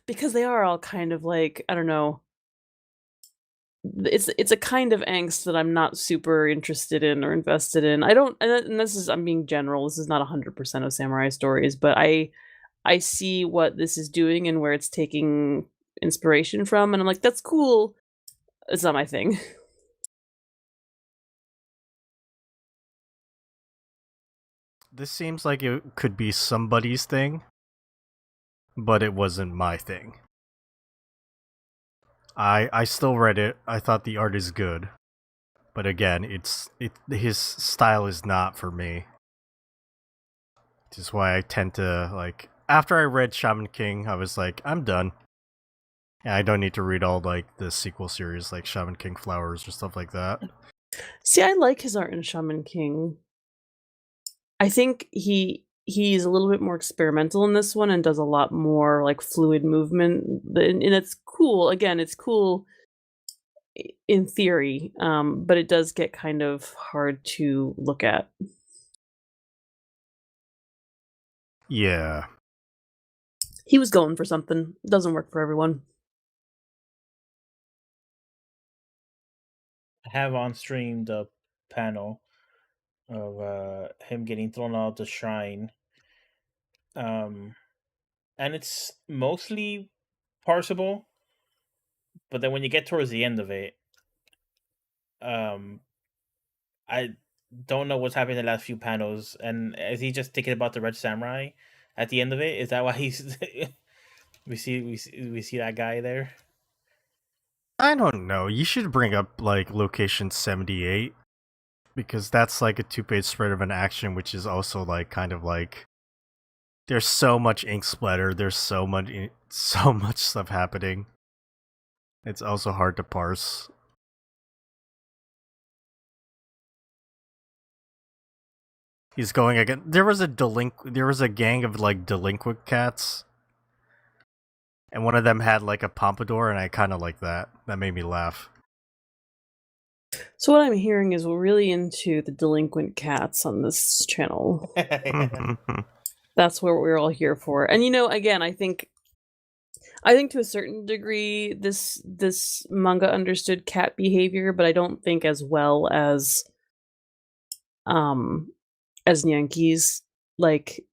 [SPEAKER 3] because they are all kind of like, I don't know, it's a kind of angst that I'm not super interested in or invested in. I don't and this is I'm being general. This is not 100% of samurai stories, but I see what this is doing and where it's taking inspiration from, and I'm like, "That's cool." It's not my thing.
[SPEAKER 2] This seems like it could be somebody's thing, but it wasn't my thing. I still read it. I thought the art is good, but again, his style is not for me. Which is why I tend to like after I read Shaman King, I was like, I'm done. And I don't need to read all like the sequel series like Shaman King Flowers or stuff like that.
[SPEAKER 3] See, I like his art in Shaman King. I think he's a little bit more experimental in this one and does a lot more, like, fluid movement, and it's cool. Again, it's cool in theory, but it does get kind of hard to look at.
[SPEAKER 2] Yeah.
[SPEAKER 3] He was going for something. Doesn't work for everyone.
[SPEAKER 1] I have on stream the panel of him getting thrown out of the shrine, um, and it's mostly parsable. But then when you get towards the end of it, um, I don't know what's happening in the last few panels. And is he just thinking about the Red Samurai at the end of it? Is that why he's we see that guy there?
[SPEAKER 2] I don't know. You should bring up like location 78 because that's like a two-page spread of an action which is also like kind of like there's so much ink splatter, there's so much stuff happening. It's also hard to parse. He's going again. There was a gang of like delinquent cats, and one of them had like a pompadour, and I kind of like that. That made me laugh.
[SPEAKER 3] So what I'm hearing is we're really into the delinquent cats on this channel. That's what we're all here for. And again, I think to a certain degree this manga understood cat behavior, but I don't think as well um as Nyankees. Like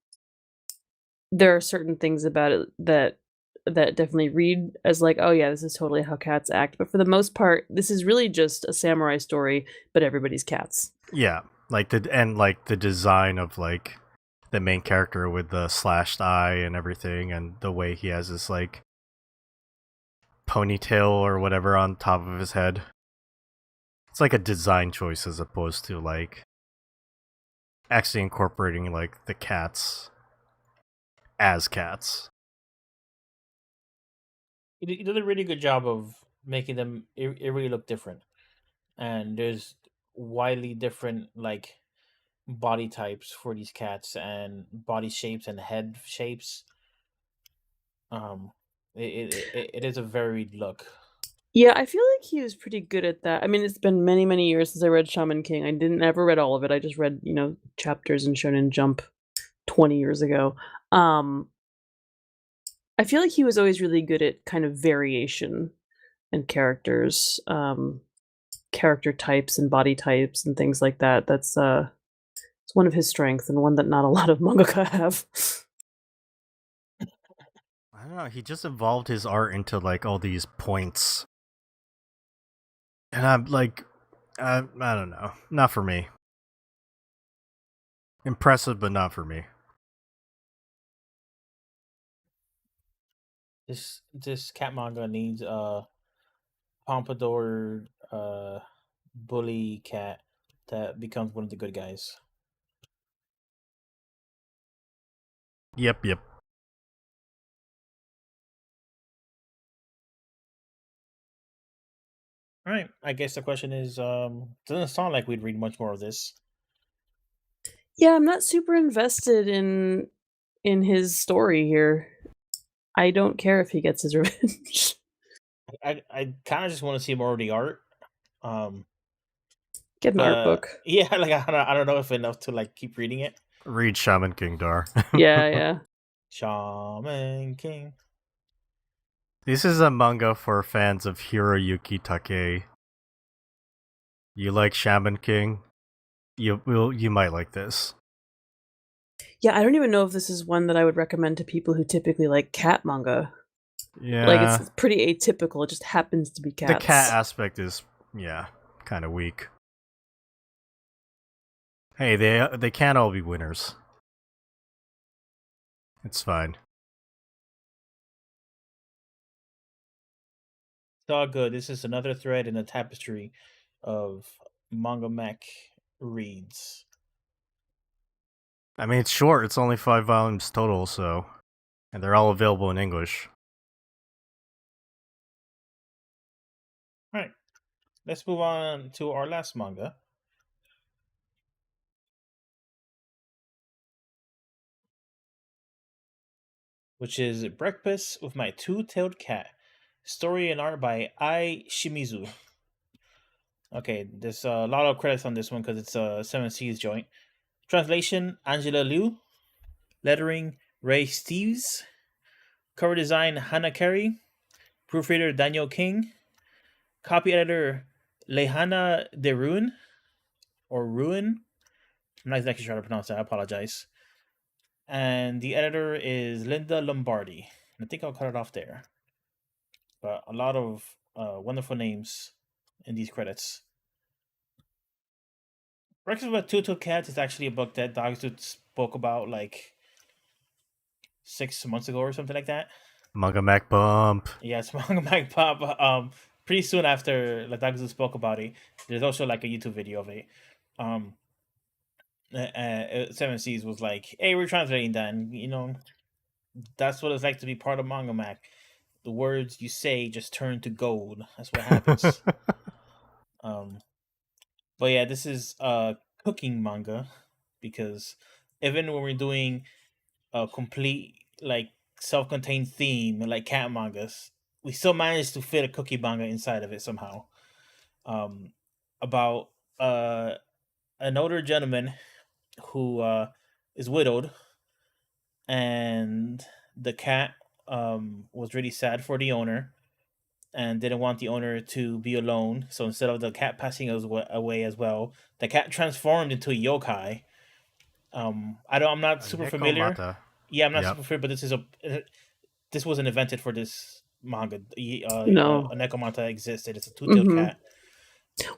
[SPEAKER 3] there are certain things about it that definitely read as like, oh yeah, this is totally how cats act. But for the most part, this is really just a samurai story, but everybody's cats.
[SPEAKER 2] Yeah, like the design of like the main character with the slashed eye and everything, and the way he has this like ponytail or whatever on top of his head. It's like a design choice as opposed to like actually incorporating like the cats as cats.
[SPEAKER 1] He did a really good job of making them it really look different, and there's widely different like body types for these cats and body shapes and head shapes. Um, it is a varied look.
[SPEAKER 3] Yeah, I feel like he was pretty good at that. I mean, it's been many, many years since I read Shaman King. I didn't ever read all of it. I just read, chapters in Shonen Jump 20 years ago. I feel like he was always really good at kind of variation and characters, character types and body types and things like that. It's one of his strengths and one that not a lot of mangaka have.
[SPEAKER 2] I don't know. He just evolved his art into like all these points, and I'm like, I don't know, not for me. Impressive, but not for me.
[SPEAKER 1] This cat manga needs a pompadour bully cat that becomes one of the good guys.
[SPEAKER 2] Yep.
[SPEAKER 1] All right. I guess the question is, doesn't sound like we'd read much more of this.
[SPEAKER 3] Yeah, I'm not super invested in his story here. I don't care if he gets his revenge.
[SPEAKER 1] I kind of just want to see more of the art.
[SPEAKER 3] Get an art book.
[SPEAKER 1] Yeah, like I don't know if enough to like keep reading it.
[SPEAKER 2] Read Shaman King Dar.
[SPEAKER 3] Yeah.
[SPEAKER 1] Shaman King.
[SPEAKER 2] This is a manga for fans of Hiroyuki Takei. You like Shaman King? You might like this.
[SPEAKER 3] Yeah, I don't even know if this is one that I would recommend to people who typically like cat manga.
[SPEAKER 2] Yeah,
[SPEAKER 3] Like, it's pretty atypical. It just happens to be cats.
[SPEAKER 2] the cat aspect is kind of weak. Hey, they can't all be winners. It's fine.
[SPEAKER 1] It's all good. This is another thread in the tapestry of Manga Mac reads.
[SPEAKER 2] I mean, it's short. It's only 5 volumes total, and they're all available in English.
[SPEAKER 1] All right, let's move on to our last manga. Which is Breakfast with My Two-Tailed Cat. Story and art by Ai Shimizu. Okay, there's a lot of credits on this one because it's a 7C's joint. Translation, Angela Liu. Lettering, Ray Steves. Cover design, Hannah Carey. Proofreader, Daniel King. Copy editor, Lehana De Ruin. Or Ruin. I'm not exactly sure how to pronounce that. I apologize. And the editor is Linda Lombardi. I think I'll cut it off there. But a lot of wonderful names in these credits. Breakfast with Two Cats is actually a book that Dogstooth spoke about like 6 months ago or something like that.
[SPEAKER 2] Manga Mac Bump.
[SPEAKER 1] Yeah, it's Manga Mac Pop. Pretty soon after like Dogstooth spoke about it, there's also like a YouTube video of it. 7C's was like, "Hey, we're translating that, and that's what it's like to be part of Manga Mac. The words you say just turn to gold. That's what happens." But yeah, this is a cooking manga because even when we're doing a complete like self-contained theme like cat mangas, we still managed to fit a cookie manga inside of it somehow. About an older gentleman who is widowed, and the cat was really sad for the owner and didn't want the owner to be alone. So instead of the cat passing away as well, the cat transformed into a yokai. I'm not super familiar.
[SPEAKER 2] Nekomata.
[SPEAKER 1] Yeah, I'm not
[SPEAKER 2] Yep.
[SPEAKER 1] super familiar, but this wasn't invented for this manga.
[SPEAKER 3] No.
[SPEAKER 1] A Nekomata existed. It's a two-tailed cat.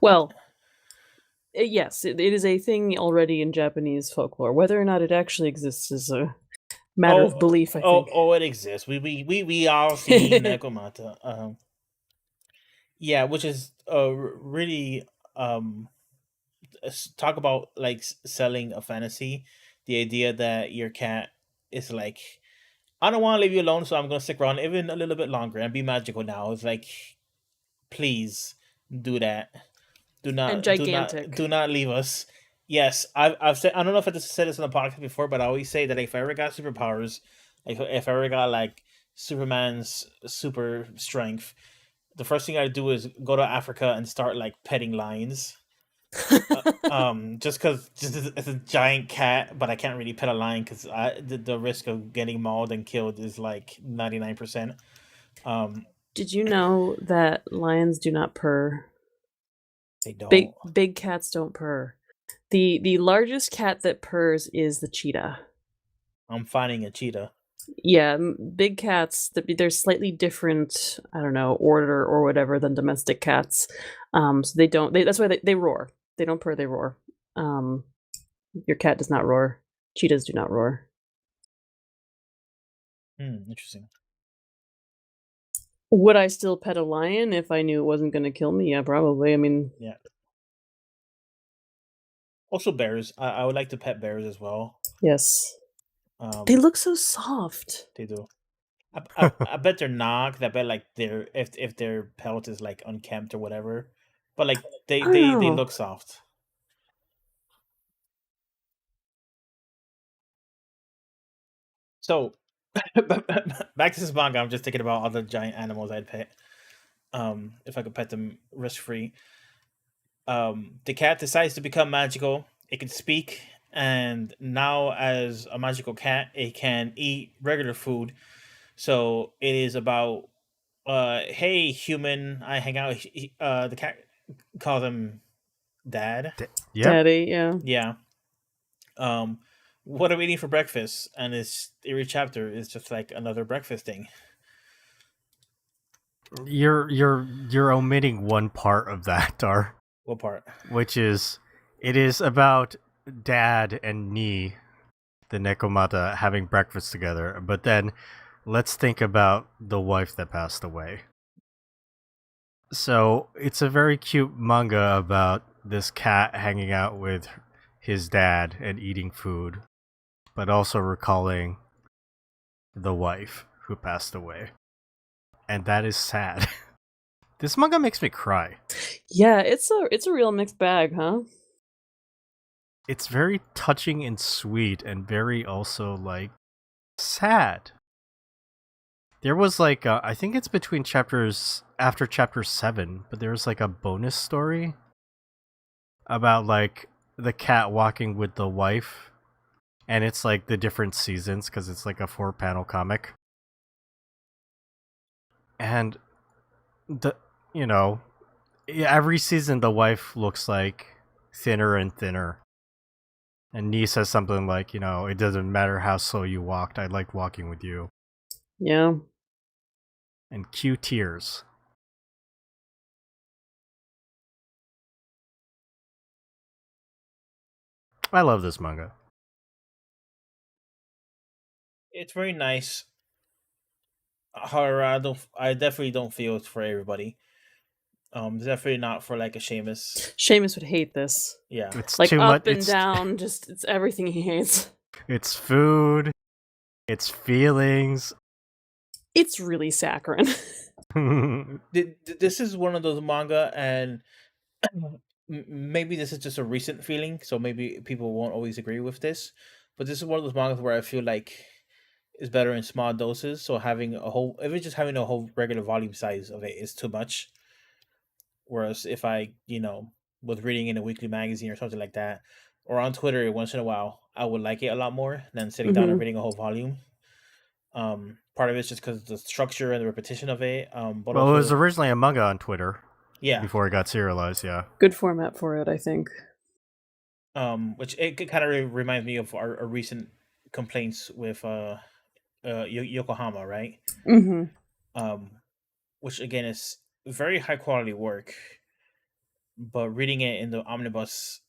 [SPEAKER 3] Well, yes, it is a thing already in Japanese folklore. Whether or not it actually exists is a matter of belief, I think.
[SPEAKER 1] It exists. We all seen Nekomata. Yeah, which is really talk about like selling a fantasy. The idea that your cat is like, I don't want to leave you alone, so I'm gonna stick around even a little bit longer and be magical now. It's like, please do that.
[SPEAKER 3] And gigantic.
[SPEAKER 1] Do not leave us. Yes, I've said, I don't know if I just said this on the podcast before, but I always say that if I ever got superpowers, like if I ever got like Superman's super strength, the first thing I'd do is go to Africa and start like petting lions. Just because it's a giant cat, but I can't really pet a lion because the risk of getting mauled and killed is like 99%. Um,
[SPEAKER 3] Did you know that lions do not purr?
[SPEAKER 1] they don't.
[SPEAKER 3] Big cats don't purr. The largest cat that purrs is the cheetah.
[SPEAKER 1] I'm finding a cheetah.
[SPEAKER 3] Yeah, big cats, they're slightly different, I don't know, order or whatever than domestic cats. So they don't that's why they roar. They don't purr, they roar. Um, your cat does not roar. Cheetahs do not roar.
[SPEAKER 1] Interesting.
[SPEAKER 3] Would I still pet a lion if I knew it wasn't gonna kill me? Yeah, probably. I mean,
[SPEAKER 1] Yeah. Also bears. I would like to pet bears as well.
[SPEAKER 3] yes.
[SPEAKER 1] Um,
[SPEAKER 3] They look so soft.
[SPEAKER 1] they do. I bet they're not. 'Cause I bet like their if their pelt is like unkempt or whatever, but like
[SPEAKER 3] I don't
[SPEAKER 1] they
[SPEAKER 3] know.
[SPEAKER 1] look soft. So back to this manga, I'm just thinking about all the giant animals I'd pet. If I could pet them risk free. The cat decides to become magical. It can speak, and now as a magical cat, it can eat regular food. So it is about, hey human, I hang out. The cat calls him dad.
[SPEAKER 2] Yep.
[SPEAKER 3] Daddy, yeah.
[SPEAKER 1] Yeah. Um, what are we eating for breakfast? And it's every chapter is just like another breakfast thing.
[SPEAKER 2] You're omitting one part of that, Dar,
[SPEAKER 1] What part?
[SPEAKER 2] which is it is about Dad and Nee, the Nekomata, having breakfast together. But then let's think about the wife that passed away. So it's a very cute manga about this cat hanging out with his dad and eating food, but also recalling the wife who passed away. And that is sad. This manga makes me cry.
[SPEAKER 3] Yeah, it's a real mixed bag, huh?
[SPEAKER 2] It's very touching and sweet and very also like sad. There was like I think it's between chapters after chapter 7, but there was like a bonus story about like the cat walking with the wife, and it's like the different seasons because it's like a 4-panel comic. And the you know, every season the wife looks like thinner and thinner. And Nee says something like, it doesn't matter how slow you walked, I liked walking with you.
[SPEAKER 3] Yeah.
[SPEAKER 2] And cue tears. I love this manga.
[SPEAKER 1] It's very nice. However, I definitely don't feel it's for everybody. It's definitely not for like a Seamus.
[SPEAKER 3] Seamus would hate this.
[SPEAKER 1] Yeah.
[SPEAKER 2] It's
[SPEAKER 3] Like
[SPEAKER 2] too
[SPEAKER 3] up
[SPEAKER 2] much.
[SPEAKER 3] and down, just it's everything he hates.
[SPEAKER 2] It's food. It's feelings.
[SPEAKER 3] It's really saccharine.
[SPEAKER 1] This is one of those manga, and maybe this is just a recent feeling, so maybe people won't always agree with this. But this is one of those mangas where I feel like it's better in small doses. So having a whole, if it's just having a whole regular volume size of it is too much. Whereas if I, was reading in a weekly magazine or something like that, or on Twitter once in a while, I would like it a lot more than sitting down and reading a whole volume. Part of it's just because the structure and the repetition of it. But
[SPEAKER 2] Well,
[SPEAKER 1] also,
[SPEAKER 2] it was originally a manga on Twitter.
[SPEAKER 1] Yeah.
[SPEAKER 2] Before it got serialized, yeah.
[SPEAKER 3] Good format for it, I think.
[SPEAKER 1] Which it kind of reminds me of our recent complaints with Yokohama, right?
[SPEAKER 3] Mm-hmm.
[SPEAKER 1] Which again is very high quality work, but reading it in the omnibus,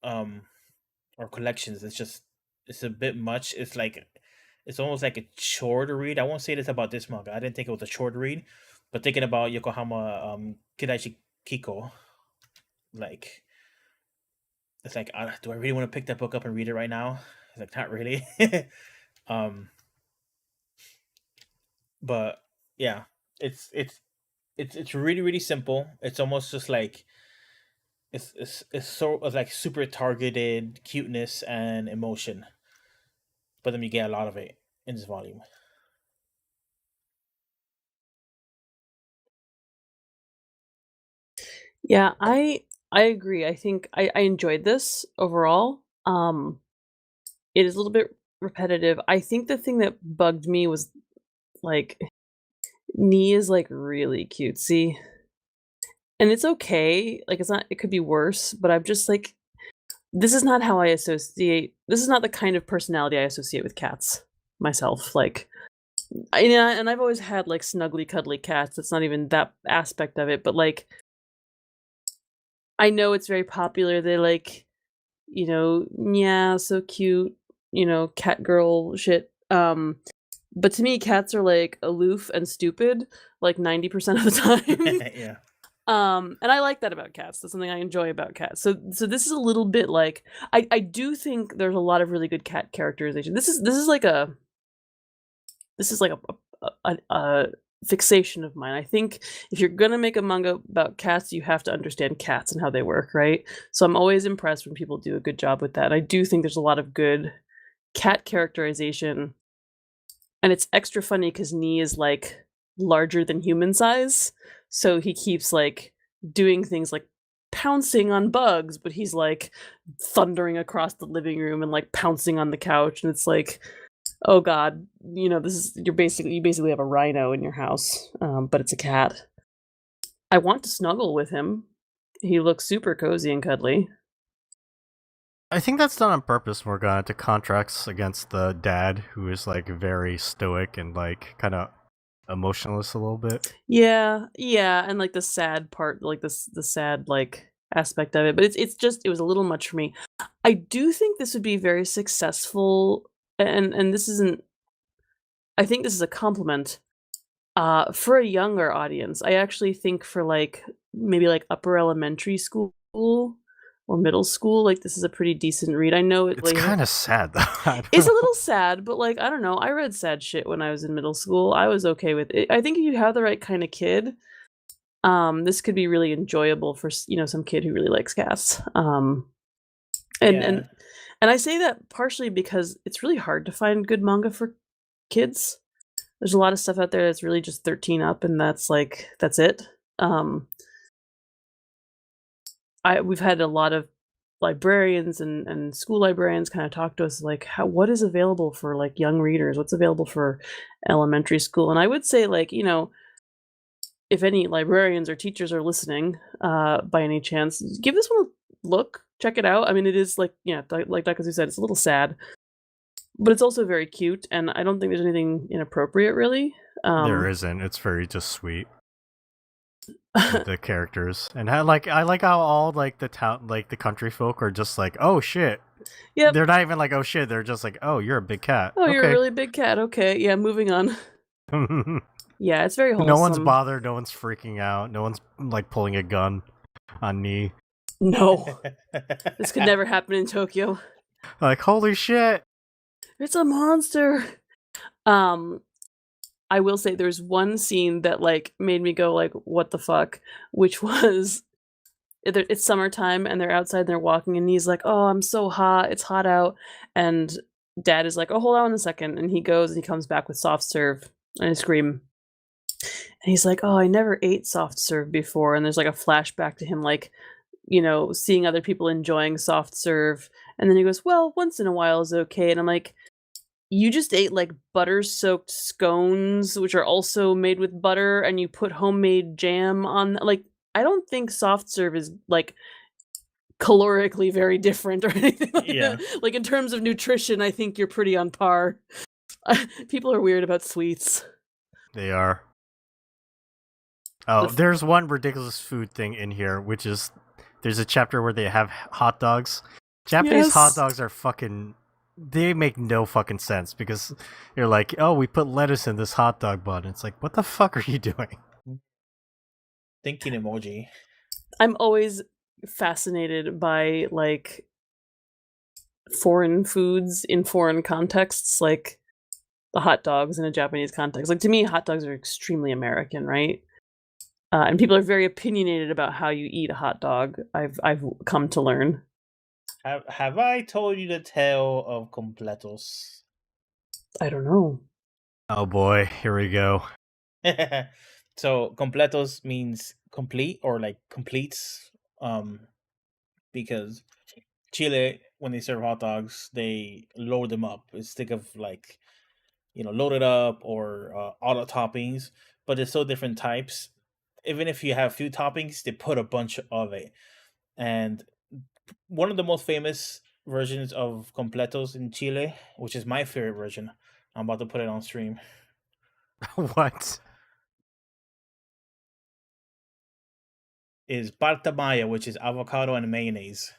[SPEAKER 1] or collections, it's a bit much. It's almost like a chore to read. I won't say this about this manga. I didn't think it was a chore to read, but thinking about Yokohama, Kidaichi Kiko, like it's like, do I really want to pick that book up and read it right now? It's like, not really. um, but yeah, it's really really simple. It's almost just like it's sort of like super targeted cuteness and emotion, but then you get a lot of it in this volume.
[SPEAKER 3] Yeah, I agree. I think I enjoyed this overall. It is a little bit repetitive. I think the thing that bugged me was like Nee is like really cutesy. And it's okay. Like it's not it could be worse, but I'm just like this is not how I associate this is not the kind of personality I associate with cats myself. Like yeah, and I've always had like snuggly cuddly cats. That's not even that aspect of it, but like I know it's very popular. They like, yeah, so cute, cat girl shit. But to me, cats are like aloof and stupid, like 90% of the time.
[SPEAKER 1] Yeah.
[SPEAKER 3] And I like that about cats. That's something I enjoy about cats. So this is a little bit like I do think there's a lot of really good cat characterization. This is like a fixation of mine. I think if you're gonna make a manga about cats, you have to understand cats and how they work, right? So I'm always impressed when people do a good job with that. And I do think there's a lot of good cat characterization, and it's extra funny because Nee is like larger than human size, so he keeps like doing things like pouncing on bugs, but he's like thundering across the living room and like pouncing on the couch, and it's like, oh god, this is you basically have a rhino in your house, but it's a cat. I want to snuggle with him. He looks super cozy and cuddly.
[SPEAKER 2] I think that's done on purpose, Morgana, to contracts against the dad, who is like very stoic and like kind of emotionless a little bit.
[SPEAKER 3] Yeah, and like the sad part, like the sad like aspect of it, but it's just it was a little much for me. I do think this would be very successful, and this isn't. I think this is a compliment. For a younger audience, I actually think for like maybe like upper elementary school or middle school, like this is a pretty decent read. I know it
[SPEAKER 2] It's
[SPEAKER 3] like
[SPEAKER 2] kind of sad though.
[SPEAKER 3] it's a little sad, but like I don't know. I read sad shit when I was in middle school. I was okay with it. I think if you have the right kind of kid, this could be really enjoyable for some kid who really likes cats. And
[SPEAKER 1] Yeah.
[SPEAKER 3] and I say that partially because it's really hard to find good manga for kids. There's a lot of stuff out there that's really just 13 up, and that's it. Um, we've had a lot of librarians and school librarians kind of talk to us like what is available for like young readers, what's available for elementary school, and I would say like if any librarians or teachers are listening, by any chance, give this one a look, check it out. I mean, it is like, yeah, like Dakazu said, it's a little sad, but it's also very cute, and I don't think there's anything inappropriate really.
[SPEAKER 2] There isn't. It's very just sweet. The characters and how like I like how all like the town like the country folk are just like, oh shit.
[SPEAKER 3] Yep.
[SPEAKER 2] They're not even like, oh shit. They're just like, oh, you're a big cat.
[SPEAKER 3] Oh, you're a
[SPEAKER 2] okay.
[SPEAKER 3] really big cat. Okay, yeah, moving on. Yeah, it's very wholesome.
[SPEAKER 2] No one's bothered. No one's freaking out. No one's like pulling a gun on Nee.
[SPEAKER 3] No, this could never happen in Tokyo.
[SPEAKER 2] Like, holy shit!
[SPEAKER 3] It's a monster. I will say there's one scene that like made me go like, what the fuck, which was it's summertime and they're outside and they're walking and he's like, oh, I'm so hot, it's hot out, and dad is like, oh, hold on a second, and he goes and he comes back with soft serve and I scream. And he's like, oh, I never ate soft serve before, and there's like a flashback to him like, seeing other people enjoying soft serve, and then he goes, well, once in a while is okay, and I'm like, you just ate like butter-soaked scones, which are also made with butter, and you put homemade jam on. Like, I don't think soft serve is like calorically very different or anything like that. Like in terms of nutrition, I think you're pretty on par. People are weird about sweets.
[SPEAKER 2] They are. Oh, there's one ridiculous food thing in here, which is there's a chapter where they have hot dogs. Japanese hot dogs are fucking. They make no fucking sense because you're like, oh, we put lettuce in this hot dog bun. It's like, what the fuck are you doing?
[SPEAKER 1] Thinking emoji.
[SPEAKER 3] I'm always fascinated by like foreign foods in foreign contexts, like the hot dogs in a Japanese context. Like to me, hot dogs are extremely American, right? And people are very opinionated about how you eat a hot dog. I've come to learn.
[SPEAKER 1] Have I told you the tale of completos?
[SPEAKER 3] I don't know.
[SPEAKER 2] Oh boy, here we go.
[SPEAKER 1] So completos means complete or like completes. Because Chile, when they serve hot dogs, they load them up. Instead of like, loaded up or all the toppings, but there's so different types. Even if you have few toppings, they put a bunch of it. And one of the most famous versions of completos in Chile, which is my favorite version, I'm about to put it on stream,
[SPEAKER 2] What?
[SPEAKER 1] is palta maya, which is avocado and mayonnaise.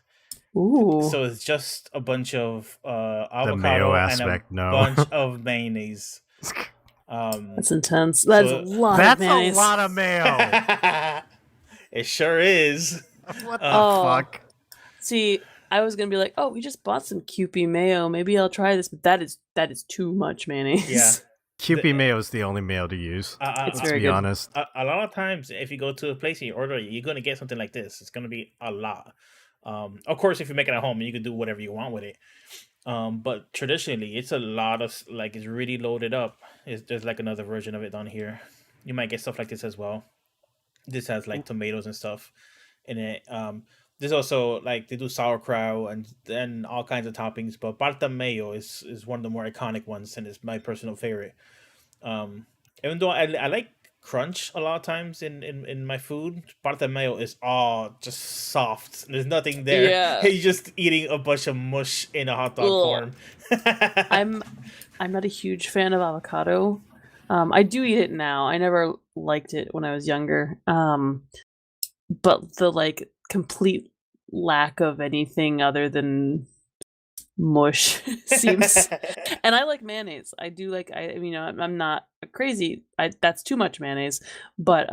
[SPEAKER 3] Ooh.
[SPEAKER 1] So it's just a bunch of
[SPEAKER 2] The mayo
[SPEAKER 1] avocado and a
[SPEAKER 2] aspect, no.
[SPEAKER 1] bunch of mayonnaise.
[SPEAKER 3] That's intense. That's a lot of
[SPEAKER 2] That's
[SPEAKER 3] mayonnaise.
[SPEAKER 2] a lot of mayo.
[SPEAKER 1] It sure is.
[SPEAKER 2] What the
[SPEAKER 3] Oh.
[SPEAKER 2] fuck?
[SPEAKER 3] See, I was gonna be like, oh, we just bought some Kewpie mayo. Maybe I'll try this, but that is too much mayonnaise.
[SPEAKER 1] Yeah.
[SPEAKER 2] Kewpie mayo is the only mayo to use.
[SPEAKER 3] It's
[SPEAKER 2] Let's
[SPEAKER 3] very
[SPEAKER 2] be
[SPEAKER 3] good.
[SPEAKER 2] honest.
[SPEAKER 1] A lot of times, if you go to a place and you order it, you're gonna get something like this. It's gonna be a lot. Of course, if you make it at home, you can do whatever you want with it. But traditionally, it's a lot of like it's really loaded up. There's like another version of it on here. You might get stuff like this as well. This has like tomatoes and stuff in it. There's also like they do sauerkraut and then all kinds of toppings. But palta mayo is one of the more iconic ones and it's my personal favorite. Even though I like crunch a lot of times in my food, palta mayo is all just soft. There's nothing there.
[SPEAKER 3] Yeah.
[SPEAKER 1] You're just eating a bunch of mush in a hot dog form.
[SPEAKER 3] I'm not a huge fan of avocado. I do eat it now. I never liked it when I was younger. But the like complete lack of anything other than mush seems. And I like mayonnaise. I do like. I'm not crazy. That's too much mayonnaise. But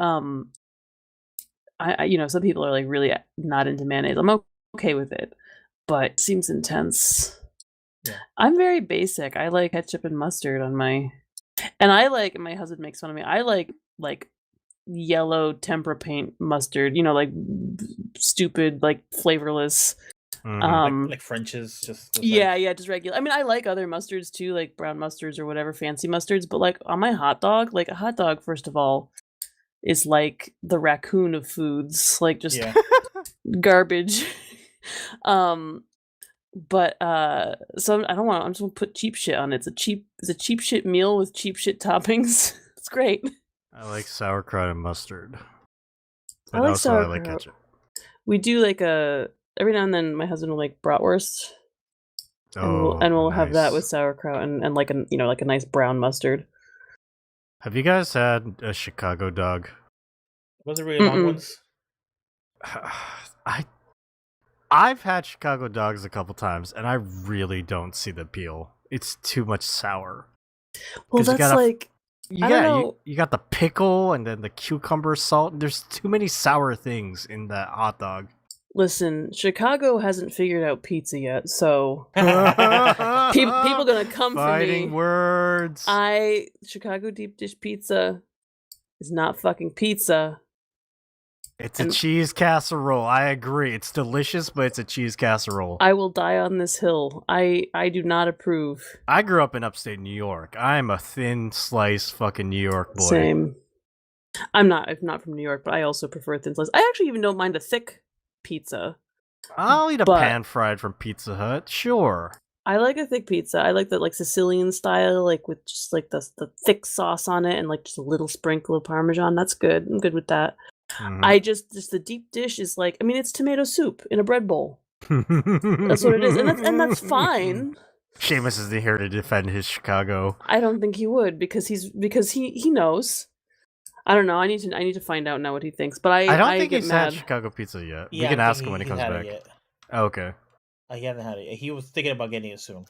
[SPEAKER 3] I some people are like really not into mayonnaise. I'm okay with it, but it seems intense.
[SPEAKER 1] Yeah.
[SPEAKER 3] I'm very basic. I like ketchup and mustard on my. And my husband makes fun of me. I like yellow tempera paint mustard, like stupid, like flavorless.
[SPEAKER 1] Like French's, just
[SPEAKER 3] yeah, just regular. I mean, I like other mustards too, like brown mustards or whatever, fancy mustards. But like on my hot dog, like a hot dog, first of all, is like the raccoon of foods, like just garbage. But so I don't want. I'm just gonna put cheap shit on it. It's a cheap shit meal with cheap shit toppings. It's great.
[SPEAKER 2] I like sauerkraut and mustard. But
[SPEAKER 3] I like
[SPEAKER 2] also
[SPEAKER 3] sauerkraut.
[SPEAKER 2] I like ketchup.
[SPEAKER 3] We do like every now and then my husband will make bratwurst. And we'll have that with sauerkraut and like a nice brown mustard.
[SPEAKER 2] Have you guys had a Chicago dog?
[SPEAKER 1] Was it really long ones?
[SPEAKER 2] I've had Chicago dogs a couple times, and I really don't see the appeal. It's too much sour.
[SPEAKER 3] Well, that's like I don't know.
[SPEAKER 2] You got the pickle and then the cucumber salt. There's too many sour things in that hot dog.
[SPEAKER 3] Listen, Chicago hasn't figured out pizza yet, so people gonna come for me.
[SPEAKER 2] Fighting words.
[SPEAKER 3] Chicago deep dish pizza is not fucking pizza.
[SPEAKER 2] It's a cheese casserole. I agree. It's delicious, but it's a cheese casserole.
[SPEAKER 3] I will die on this hill. I do not approve.
[SPEAKER 2] I grew up in upstate New York. I'm a thin slice fucking New York boy.
[SPEAKER 3] Same. I'm not from New York, but I also prefer thin slice. I actually even don't mind a thick pizza.
[SPEAKER 2] I'll eat a pan fried from Pizza Hut. Sure.
[SPEAKER 3] I like a thick pizza. I like the like Sicilian style, like with just like the thick sauce on it and like just a little sprinkle of Parmesan. That's good. I'm good with that. Mm-hmm. I just the deep dish is like, I mean, it's tomato soup in a bread bowl. That's what it is, and that's fine.
[SPEAKER 2] Seamus isn't here to defend his Chicago.
[SPEAKER 3] I don't think he would because he knows. I don't know. I need to find out now what he thinks. But I
[SPEAKER 2] don't think he's had Chicago pizza yet. Yeah, we can ask him when he comes back. Oh, okay.
[SPEAKER 1] He hasn't had it. He was thinking about getting it soon.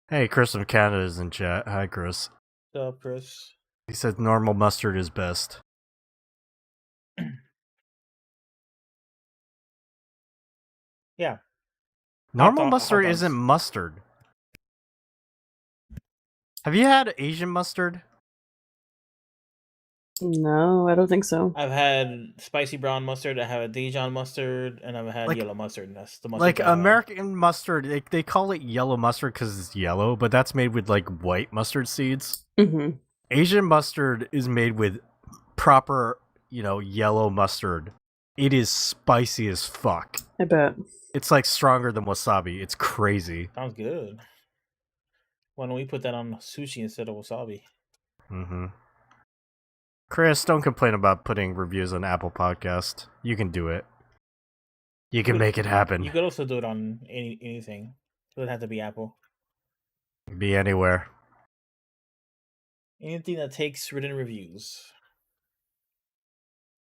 [SPEAKER 2] Hey, Chris from Canada is in chat. Hi, Chris.
[SPEAKER 1] What's up, Chris?
[SPEAKER 2] He said normal mustard is best.
[SPEAKER 1] Yeah.
[SPEAKER 2] Normal mustard isn't mustard. Have you had Asian mustard?
[SPEAKER 3] No, I don't think so.
[SPEAKER 1] I've had spicy brown mustard. I have a Dijon mustard, and I've had
[SPEAKER 2] Like-
[SPEAKER 1] yellow mustard. And that's the mustard.
[SPEAKER 2] Like
[SPEAKER 1] that I've had.
[SPEAKER 2] American mustard, they call it yellow mustard because it's yellow, but that's made with like white mustard seeds.
[SPEAKER 3] Mm-hmm.
[SPEAKER 2] Asian mustard is made with proper, yellow mustard. It is spicy as fuck.
[SPEAKER 3] I bet.
[SPEAKER 2] It's like stronger than wasabi. It's crazy.
[SPEAKER 1] Sounds good. Why don't we put that on sushi instead of wasabi?
[SPEAKER 2] Mm-hmm. Chris, don't complain about putting reviews on Apple Podcast. You can do it. You can make it happen.
[SPEAKER 1] You could also do it on anything. It doesn't have to be Apple.
[SPEAKER 2] Be anywhere.
[SPEAKER 1] Anything that takes written reviews.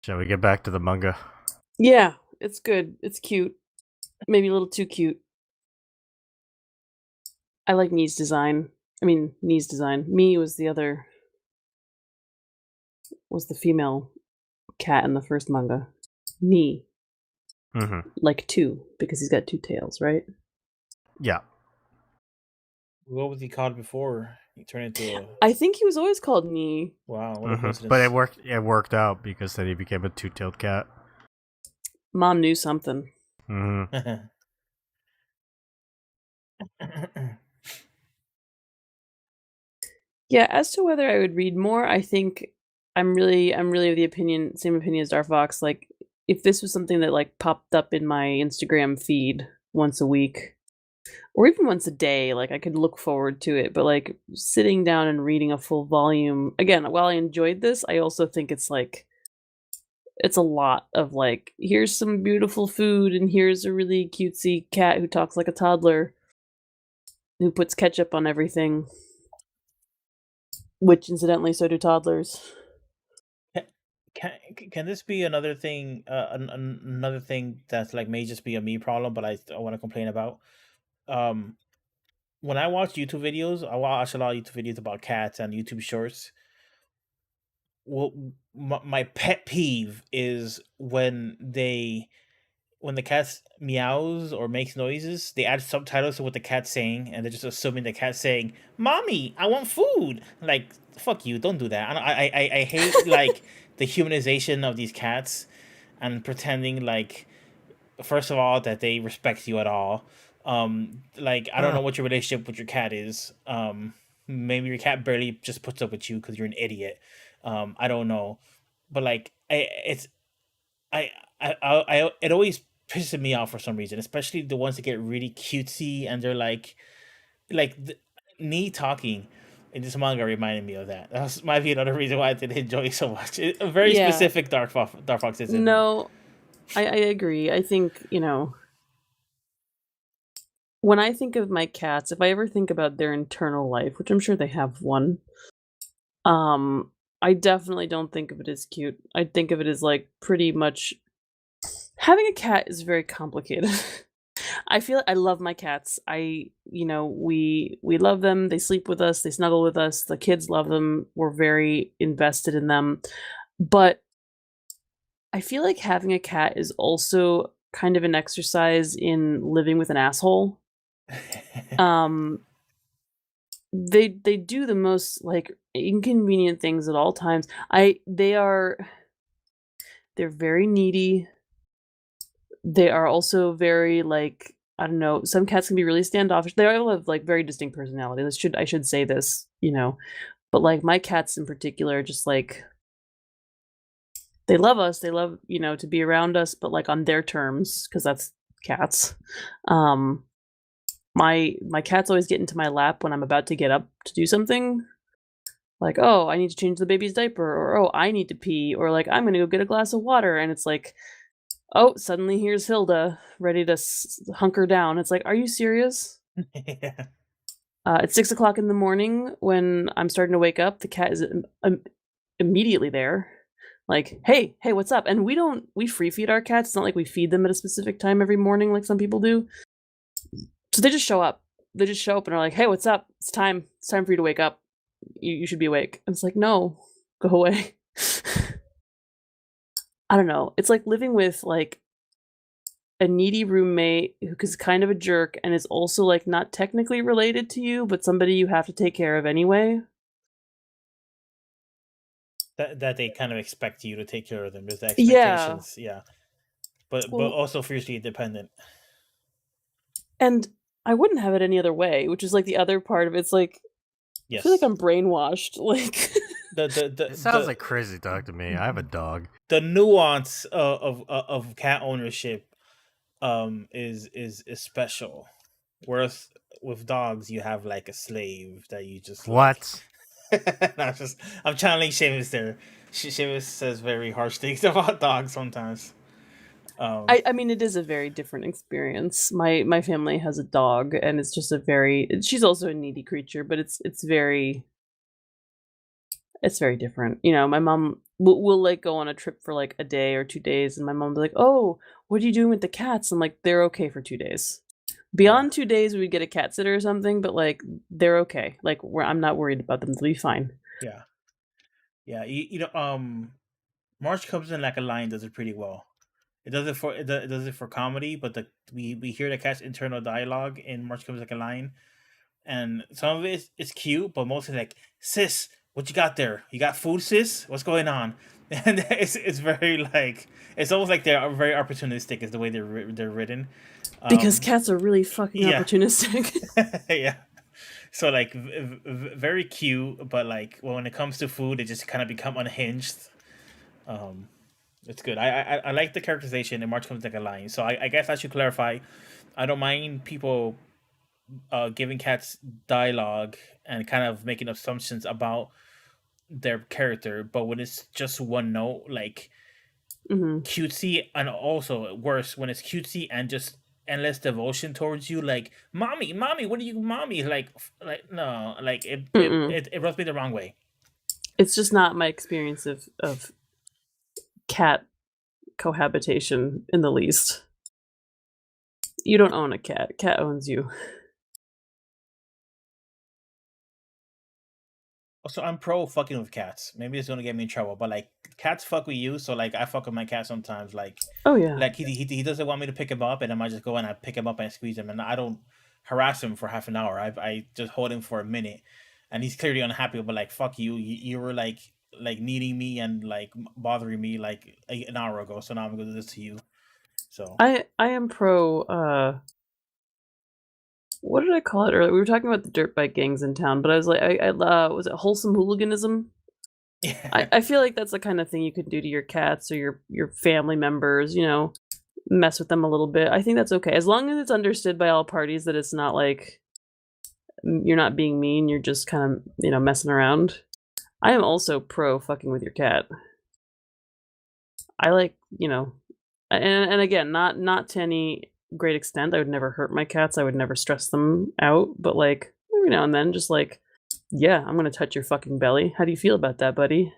[SPEAKER 2] Shall we get back to the manga?
[SPEAKER 3] Yeah, it's good. It's cute. Maybe a little too cute. I like Nee's design. Nee's design. Me was the female cat in the first manga. Nee.
[SPEAKER 2] Mm-hmm.
[SPEAKER 3] Like two, because he's got two tails, right?
[SPEAKER 2] Yeah.
[SPEAKER 1] What was he called before? He turned into a...
[SPEAKER 3] I think he was always called Nee.
[SPEAKER 1] Wow, what a coincidence.
[SPEAKER 2] But it worked out because then he became a two-tailed cat.
[SPEAKER 3] Mom knew something.
[SPEAKER 2] Mm-hmm.
[SPEAKER 3] Yeah, as to whether I would read more, I think I'm really of the same opinion as Dark Fox. Like, if this was something that like popped up in my Instagram feed once a week, or even once a day, like I could look forward to it. But like sitting down and reading a full volume, again, while I enjoyed this, I also think it's a lot of like, here's some beautiful food and here's a really cutesy cat who talks like a toddler, who puts ketchup on everything. Which, incidentally, so do toddlers.
[SPEAKER 1] Can this be another thing? Another thing that's like may just be a me problem, but I want to complain about. When I watch YouTube videos, I watch a lot of YouTube videos about cats and YouTube Shorts. Well, my pet peeve is when the cat meows or makes noises, they add subtitles to what the cat's saying, and they're just assuming the cat's saying, "Mommy, I want food." Like, fuck you! Don't do that. I hate like the humanization of these cats and pretending like, first of all, that they respect you at all. Like, I don't know what your relationship with your cat is. Maybe your cat barely just puts up with you because you're an idiot. I don't know, but like, it always pisses me off for some reason, especially the ones that get really cutesy and they're like me talking in this manga reminded me of that. That might be another reason why I didn't enjoy it so much. A very specific Dark Fox is in.
[SPEAKER 3] No, I agree. I think, when I think of my cats, if I ever think about their internal life, which I'm sure they have one, I definitely don't think of it as cute. I think of it as like pretty much having a cat is very complicated. I love my cats. We love them. They sleep with us. They snuggle with us. The kids love them. We're very invested in them. But I feel like having a cat is also kind of an exercise in living with an asshole. They do the most like inconvenient things at all times. They're very needy. They are also very like, I don't know, some cats can be really standoffish. They all have like very distinct personalities. I should say this, but like my cats in particular, just like they love us. They love, to be around us, but like on their terms, because that's cats. My cats always get into my lap when I'm about to get up to do something. Like, oh, I need to change the baby's diaper, or oh, I need to pee, or like I'm gonna go get a glass of water, and it's like, oh, suddenly here's Hilda ready to hunker down. It's like, are you serious?
[SPEAKER 1] Yeah.
[SPEAKER 3] It's 6 o'clock in the morning when I'm starting to wake up. The cat is immediately there. Like, hey, what's up? And we free feed our cats. It's not like we feed them at a specific time every morning like some people do. So they just show up. They just show up and are like, hey, what's up? It's time. It's time for you to wake up. You should be awake. And it's like, no, go away. I don't know. It's like living with like a needy roommate who's kind of a jerk and is also like not technically related to you, but somebody you have to take care of anyway.
[SPEAKER 1] that they kind of expect you to take care of them. There's the
[SPEAKER 3] Yeah.
[SPEAKER 1] expectations, yeah. But
[SPEAKER 3] Well,
[SPEAKER 1] also fiercely independent.
[SPEAKER 3] and I wouldn't have it any other way, which is like the other part of it. It's like I feel like
[SPEAKER 1] Yes.
[SPEAKER 3] I'm brainwashed. Like
[SPEAKER 2] It sounds like crazy talk to me. I have a dog.
[SPEAKER 1] the nuance of cat ownership is special. Whereas with dogs, you have like a slave that you just like.
[SPEAKER 2] What?
[SPEAKER 1] I'm channeling Seamus there. Seamus says very harsh things about dogs sometimes.
[SPEAKER 3] I mean, it is a very different experience. My family has a dog, and it's just a very. She's also a needy creature, but it's very different. You know, my mom will like go on a trip for like a day or 2 days, and my mom's like, "Oh, what are you doing with the cats?" I'm like, "They're okay for 2 days. Beyond 2 days, we would get a cat sitter or something, but like they're okay. Like I'm not worried about them. They'll be fine."
[SPEAKER 1] Yeah, yeah. March comes in like a lion does it pretty well. It does it for comedy, but we hear the cat's internal dialogue in March comes like a lion, and some of it is cute, but mostly like, sis, what you got there? You got food, sis? What's going on? And it's very like it's almost like they're very opportunistic is the way they're written.
[SPEAKER 3] Because cats are really fucking
[SPEAKER 1] Yeah.
[SPEAKER 3] opportunistic.
[SPEAKER 1] Yeah. So like very cute, but like when it comes to food, they just kind of become unhinged. Um, it's good. I like the characterization. And March comes like a lion. So I guess I should clarify. I don't mind people giving cats dialogue and kind of making assumptions about their character, but when it's just one note, like cutesy, and also worse when it's cutesy and just endless devotion towards you, like mommy, what are you, mommy? Like no, like it rubs me the wrong way.
[SPEAKER 3] It's just not my experience of cat cohabitation in the least. You don't own a cat. Cat owns you.
[SPEAKER 1] So I'm pro fucking with cats. Maybe it's gonna get me in trouble, but like cats fuck with you. So like I fuck with my cat sometimes.
[SPEAKER 3] Oh yeah.
[SPEAKER 1] Like he doesn't want me to pick him up, and I might just go and I pick him up and squeeze him, and I don't harass him for half an hour. I just hold him for a minute, and he's clearly unhappy. But like fuck you, you were like needing me and like bothering me like an hour ago. So now I'm gonna do this to you. So
[SPEAKER 3] I am pro what did I call it earlier? We were talking about the dirt bike gangs in town, but I was like, I was it wholesome hooliganism?
[SPEAKER 1] yeah,
[SPEAKER 3] I feel like that's the kind of thing you could do to your cats or your family members. You know, mess with them a little bit. I think that's okay as long as it's understood by all parties that it's not like you're not being mean. You're just kind of messing around. I am also pro fucking with your cat. I like and again, not to any great extent. I would never hurt my cats. I would never stress them out. But like every now and then, just like, yeah, I'm gonna touch your fucking belly. How do you feel about that, buddy?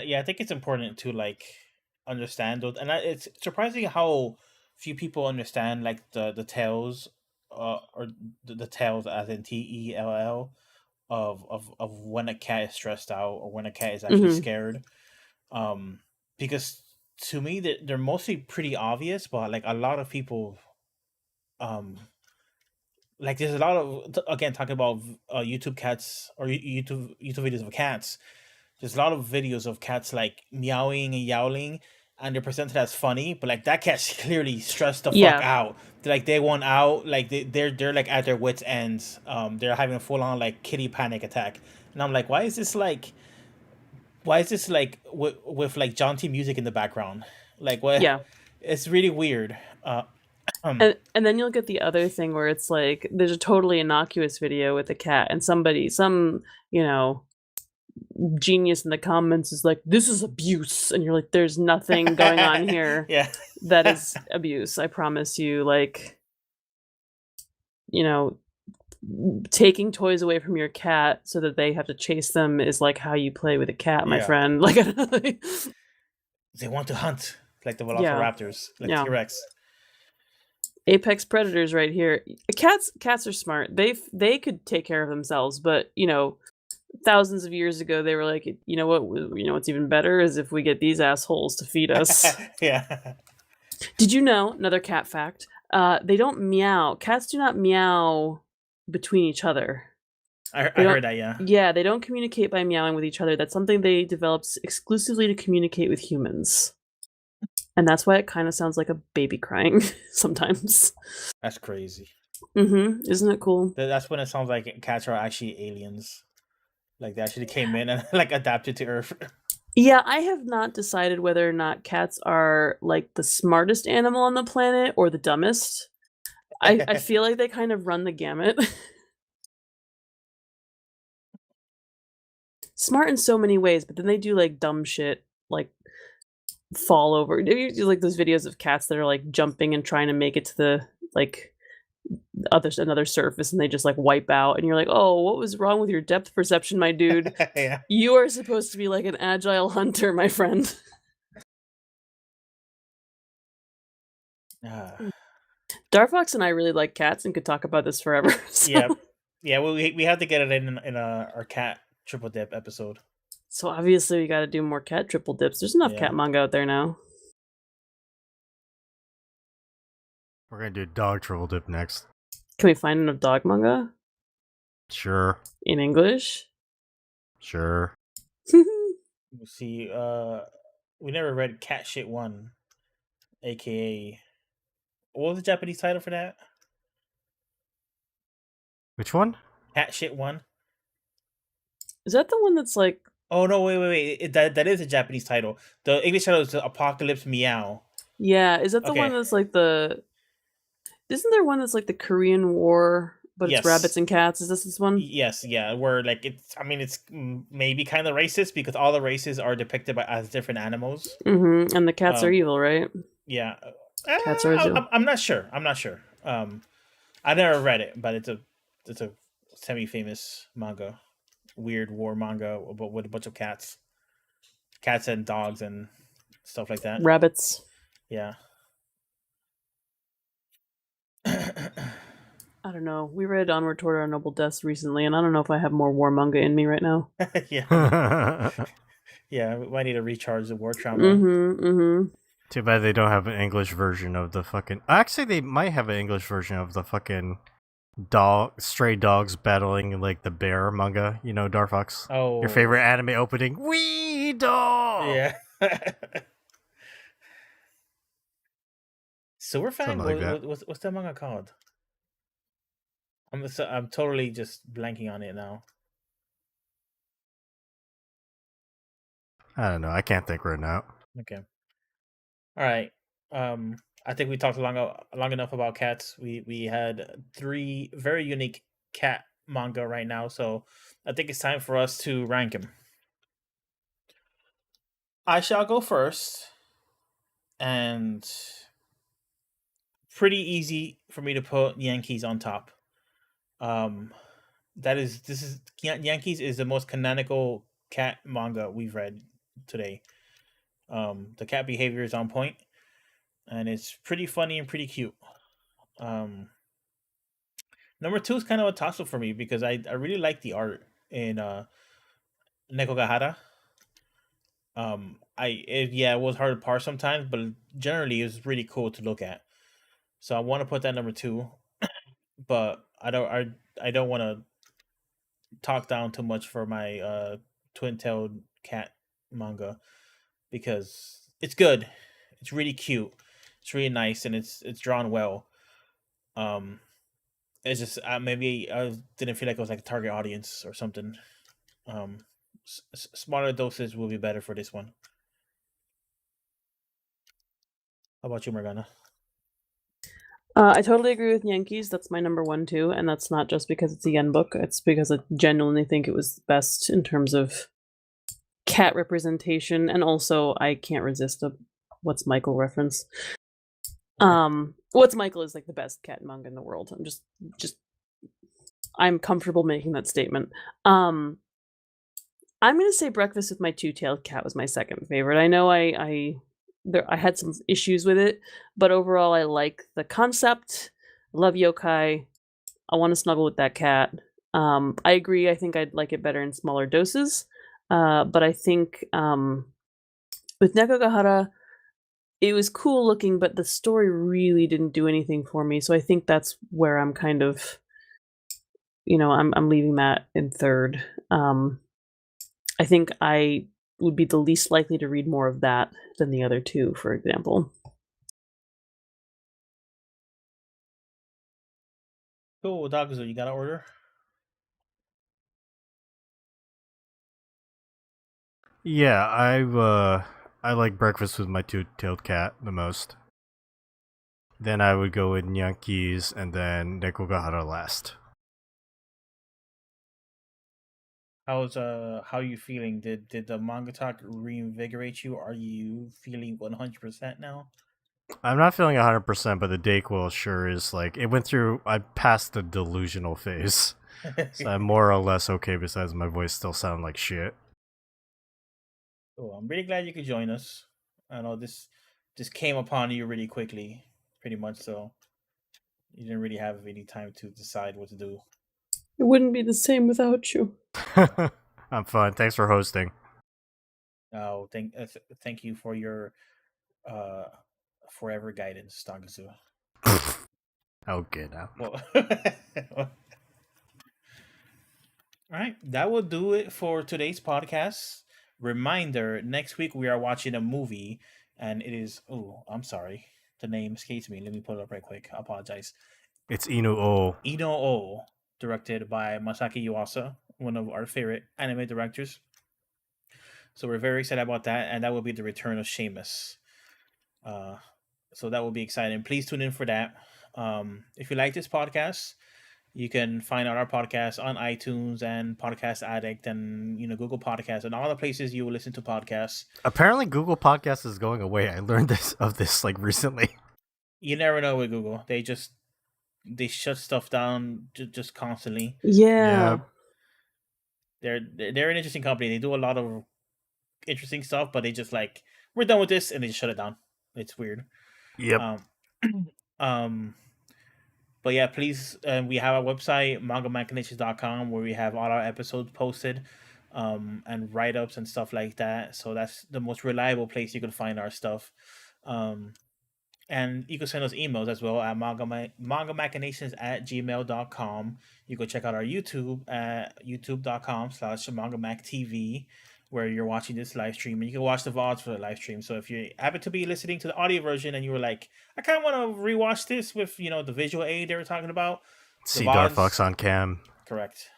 [SPEAKER 1] yeah. I think it's important to like understand those, and it's surprising how few people understand like the tales, or the tales as in tell of when a cat is stressed out or when a cat is actually
[SPEAKER 3] Hmm.
[SPEAKER 1] scared. Because to me they're mostly pretty obvious, but like a lot of people, um like there's a lot of again talking about YouTube cats or YouTube videos of cats. There's a lot of videos of cats like meowing and yowling, and they're presented as funny, but like that cat's clearly stressed the fuck
[SPEAKER 3] Yeah,
[SPEAKER 1] out. Like they want out, like they're like at their wits ends. They're having a full on like kitty panic attack, and I'm like, why is this like with like jaunty music in the background? Like what?
[SPEAKER 3] yeah.
[SPEAKER 1] It's really weird.
[SPEAKER 3] And then you'll get the other thing where it's like there's a totally innocuous video with a cat, and some genius in the comments is like, "This is abuse," and you're like, "There's nothing going on here
[SPEAKER 1] Yeah.
[SPEAKER 3] that is abuse. I promise you." Like, you know, taking toys away from your cat so that they have to chase them is like how you play with a cat, my
[SPEAKER 1] Yeah.
[SPEAKER 3] friend. Like,
[SPEAKER 1] They want to hunt like the
[SPEAKER 3] yeah,
[SPEAKER 1] velociraptors, like
[SPEAKER 3] yeah.
[SPEAKER 1] T-Rex.
[SPEAKER 3] Apex predators right here. Cats are smart. They could take care of themselves, but thousands of years ago they were like, you know what, what's even better is if we get these assholes to feed us.
[SPEAKER 1] Yeah.
[SPEAKER 3] Did you know, another cat fact, they don't meow. Cats do not meow between each other.
[SPEAKER 1] I
[SPEAKER 3] They don't-
[SPEAKER 1] heard that. Yeah.
[SPEAKER 3] Yeah, they don't communicate by meowing with each other. That's something they developed exclusively to communicate with humans. And that's why it kind of sounds like a baby crying sometimes.
[SPEAKER 1] That's crazy.
[SPEAKER 3] Isn't it cool?
[SPEAKER 1] That's when it sounds like cats are actually aliens. Like they actually came in and like adapted to Earth.
[SPEAKER 3] Yeah, I have not decided whether or not cats are like the smartest animal on the planet or the dumbest. I feel like they kind of run the gamut. Smart in so many ways, but then they do like dumb shit, like fall over. You do like those videos of cats that are like jumping and trying to make it to the like another surface, and they just like wipe out, and you're like, oh, what was wrong with your depth perception, my dude?
[SPEAKER 1] Yeah.
[SPEAKER 3] You are supposed to be like an agile hunter, my friend. Darfox and I really like cats and could talk about this forever. So.
[SPEAKER 1] Yeah. Yeah, well, we have to get it in our cat triple dip episode.
[SPEAKER 3] So obviously we got to do more cat triple dips. There's enough
[SPEAKER 1] Yeah.
[SPEAKER 3] cat manga out there now.
[SPEAKER 2] We're gonna do dog triple dip next.
[SPEAKER 3] Can we find enough dog manga
[SPEAKER 2] Sure.
[SPEAKER 3] in English?
[SPEAKER 2] Sure.
[SPEAKER 1] We'll see. We never read Cat Shit 1, aka what was the Japanese title for that?
[SPEAKER 2] Which one?
[SPEAKER 1] Cat Shit 1.
[SPEAKER 3] Is that the one that's like?
[SPEAKER 1] Oh no! Wait! That is a Japanese title. The English title is Apocalypse Meow.
[SPEAKER 3] Yeah, is that the
[SPEAKER 1] Okay.
[SPEAKER 3] one that's like the? Isn't there one that's like the Korean War, but
[SPEAKER 1] Yes.
[SPEAKER 3] it's rabbits and cats? Is this one?
[SPEAKER 1] Yes, yeah. Where like it's, I mean, it's maybe kind of racist because all the races are depicted as different animals.
[SPEAKER 3] And the cats are evil, right?
[SPEAKER 1] Yeah,
[SPEAKER 3] Cats are evil.
[SPEAKER 1] I'm not sure. I never read it, but it's a semi-famous manga, weird war manga, but with a bunch of cats and dogs and stuff like that.
[SPEAKER 3] Rabbits.
[SPEAKER 1] Yeah.
[SPEAKER 3] I don't know. We read Onward Toward Our Noble Deaths recently, and I don't know if I have more war manga in me right now.
[SPEAKER 1] Yeah. Yeah, we might need to recharge the war trauma.
[SPEAKER 2] Too bad they don't have an English version of the fucking. Actually, they might have an English version of the fucking stray dogs battling like the bear manga. You know, Darfox.
[SPEAKER 1] Oh,
[SPEAKER 2] your favorite anime opening, Wee Dog.
[SPEAKER 1] Yeah. Silverfang?
[SPEAKER 2] Like
[SPEAKER 1] what's that manga called? I'm totally just blanking on it now.
[SPEAKER 2] I don't know. I can't think right now.
[SPEAKER 1] Okay. All right. I think we talked long enough about cats. We had 3 very unique cat manga right now, so I think it's time for us to rank them. I shall go first, and pretty easy for me to put Nyankees on top. Nyankees is the most canonical cat manga we've read today. The cat behavior is on point, and it's pretty funny and pretty cute. Number 2 is kind of a toss-up for me because I really like the art in Nekogahara. It was hard to parse sometimes, but generally it was really cool to look at. So I want to put that number 2, but I don't want to talk down too much for my twin-tailed cat manga because it's good. It's really cute. It's really nice, and it's drawn well. It's just maybe I didn't feel like it was like a target audience or something. Smaller doses will be better for this one. How about you, Morgana?
[SPEAKER 3] I totally agree with Nyankees. That's my number 1 too, and that's not just because it's a yen book. It's because I genuinely think it was best in terms of cat representation, and also I can't resist a What's Michael reference. What's Michael is like the best cat manga in the world. I'm comfortable making that statement. I'm gonna say Breakfast with My Two-Tailed Cat was my second favorite. I know I had some issues with it, but overall I like the concept. I love yokai. I want to snuggle with that cat. I agree. I think I'd like it better in smaller doses. But I think with Nekogahara, it was cool looking, but the story really didn't do anything for me. So I think that's where I'm kind of I'm leaving that in third. I think I would be the least likely to read more of that than the other two, for example.
[SPEAKER 1] Cool, Dogzo, you got an order?
[SPEAKER 2] Yeah, I like Breakfast with My Two-Tailed Cat the most. Then I would go with Nyankees and then Nekogahara last.
[SPEAKER 1] How are you feeling? Did the manga talk reinvigorate you? Are you feeling 100% now?
[SPEAKER 2] I'm not feeling 100%, but the Dayquil sure is like it went through. I passed the delusional phase, so I'm more or less okay. Besides, my voice still sound like shit.
[SPEAKER 1] Cool. I'm really glad you could join us. I know this came upon you really quickly, pretty much. So you didn't really have any time to decide what to do.
[SPEAKER 3] It wouldn't be the same without you.
[SPEAKER 2] I'm fine. Thanks for hosting.
[SPEAKER 1] Oh, thank you for your uh forever guidance, Dagazu.
[SPEAKER 2] Okay, now.
[SPEAKER 1] Well, all right, that will do it for today's podcast. Reminder: next week we are watching a movie, and it is. Oh, I'm sorry, the name escapes me. Let me pull it up right quick. I apologize.
[SPEAKER 2] It's Inu O.
[SPEAKER 1] Ino O, directed by Masaki Yuasa, one of our favorite anime directors. So we're very excited about that, and that will be the return of Seamus. Uh, so that will be exciting. Please tune in for that. If you like this podcast, you can find out our podcast on iTunes and Podcast Addict and Google Podcasts and all the places you will listen to podcasts.
[SPEAKER 2] Apparently, Google Podcast is going away. I learned this like recently.
[SPEAKER 1] You never know with Google; they shut stuff down just constantly.
[SPEAKER 3] Yeah.
[SPEAKER 1] They're an interesting company. They do a lot of interesting stuff, but they just like we're done with this and they just shut it down. It's weird.
[SPEAKER 2] Yep.
[SPEAKER 1] Um, um, but yeah, please. We have our website mangamachinations.com where we have all our episodes posted, and write ups and stuff like that. So that's the most reliable place you can find our stuff. Um, and you can send us emails as well at mangamachinations at gmail.com. You can check out our YouTube at youtube.com/mangamactv, where you're watching this live stream. And you can watch the VODs for the live stream. So if you happen to be listening to the audio version and you were like, I kind of want to rewatch this with, the visual aid they were talking about, the
[SPEAKER 2] See Dark Fox
[SPEAKER 1] VODs,
[SPEAKER 2] on cam.
[SPEAKER 1] correct.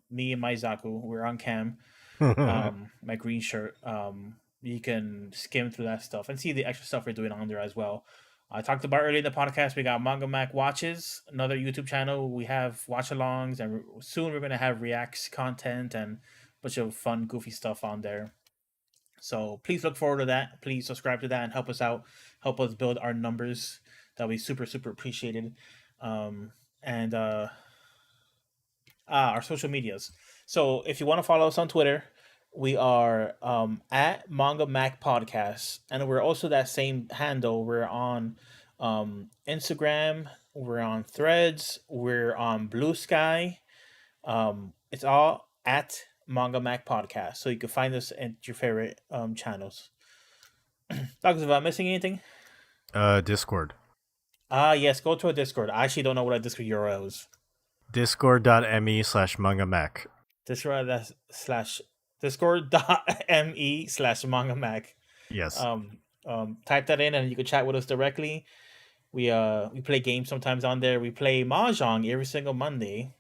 [SPEAKER 1] Me and my Zaku, we're on cam. My green shirt. You can skim through that stuff and see the extra stuff we're doing on there as well. I talked about earlier in the podcast. We got Manga Mac Watches, another YouTube channel. We have watch alongs, and soon we're gonna have reacts content and a bunch of fun, goofy stuff on there. So please look forward to that. Please subscribe to that and help us out. Help us build our numbers. That'll be super, super appreciated. And our social medias. So if you want to follow us on Twitter, we are at Manga Mac Podcast, and we're also that same handle. We're on Instagram, we're on Threads, we're on Blue Sky. It's all at Manga Mac Podcast, so you can find us at your favorite channels. Douglas, if I'm missing anything,
[SPEAKER 2] Discord.
[SPEAKER 1] Yes, go to our Discord. I actually don't know what our Discord URL is.
[SPEAKER 2] Discord.me/mangamac.
[SPEAKER 1] Discord.me/mangamac.
[SPEAKER 2] Yes.
[SPEAKER 1] Type that in and you can chat with us directly. We play games sometimes on there. We play mahjong every single Monday.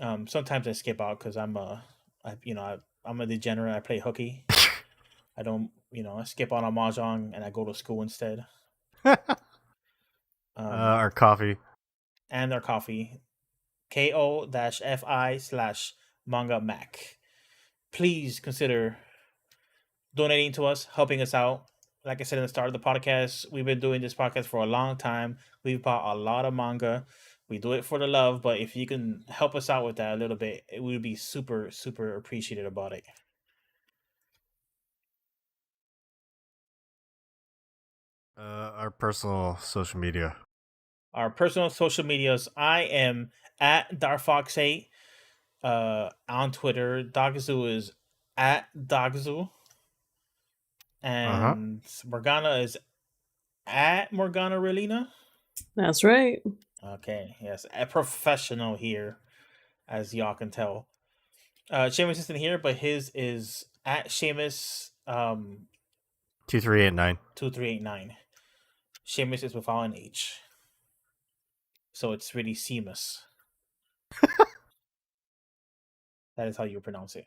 [SPEAKER 1] Sometimes I skip out because I'm a degenerate. I play hooky. I don't I skip out on mahjong and I go to school instead.
[SPEAKER 2] Our coffee.
[SPEAKER 1] And our coffee. ko-fi/manga-mac. Please consider donating to us, helping us out. Like I said in the start of the podcast, we've been doing this podcast for a long time. We've bought a lot of manga. We do it for the love, but if you can help us out with that a little bit, we would be super, super appreciated about it.
[SPEAKER 2] Our personal social media.
[SPEAKER 1] Our personal social medias. I am at Darfox8 on Twitter. Dogazoo is at Dogazoo. And Morgana is at Morgana Relina.
[SPEAKER 3] That's right.
[SPEAKER 1] Okay, yes, a professional here. as y'all can tell. Seamus isn't here, but his is at Seamus
[SPEAKER 2] 2389.
[SPEAKER 1] 2389. Seamus is without an H. So it's really Seamus. That is how you pronounce it.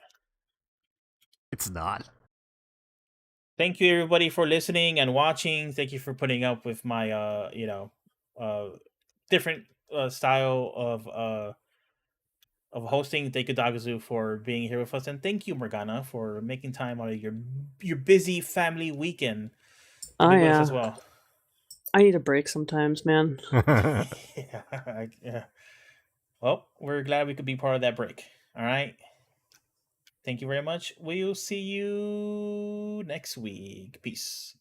[SPEAKER 2] It's not.
[SPEAKER 1] Thank you everybody for listening and watching. Thank you for putting up with my different style of hosting. Thank you Dagazu for being here with us, and thank you Morgana for making time out of your busy family weekend to be with us as well.
[SPEAKER 3] I need a break sometimes, man.
[SPEAKER 1] Yeah. Well, we're glad we could be part of that break. All right. Thank you very much. We'll see you next week. Peace.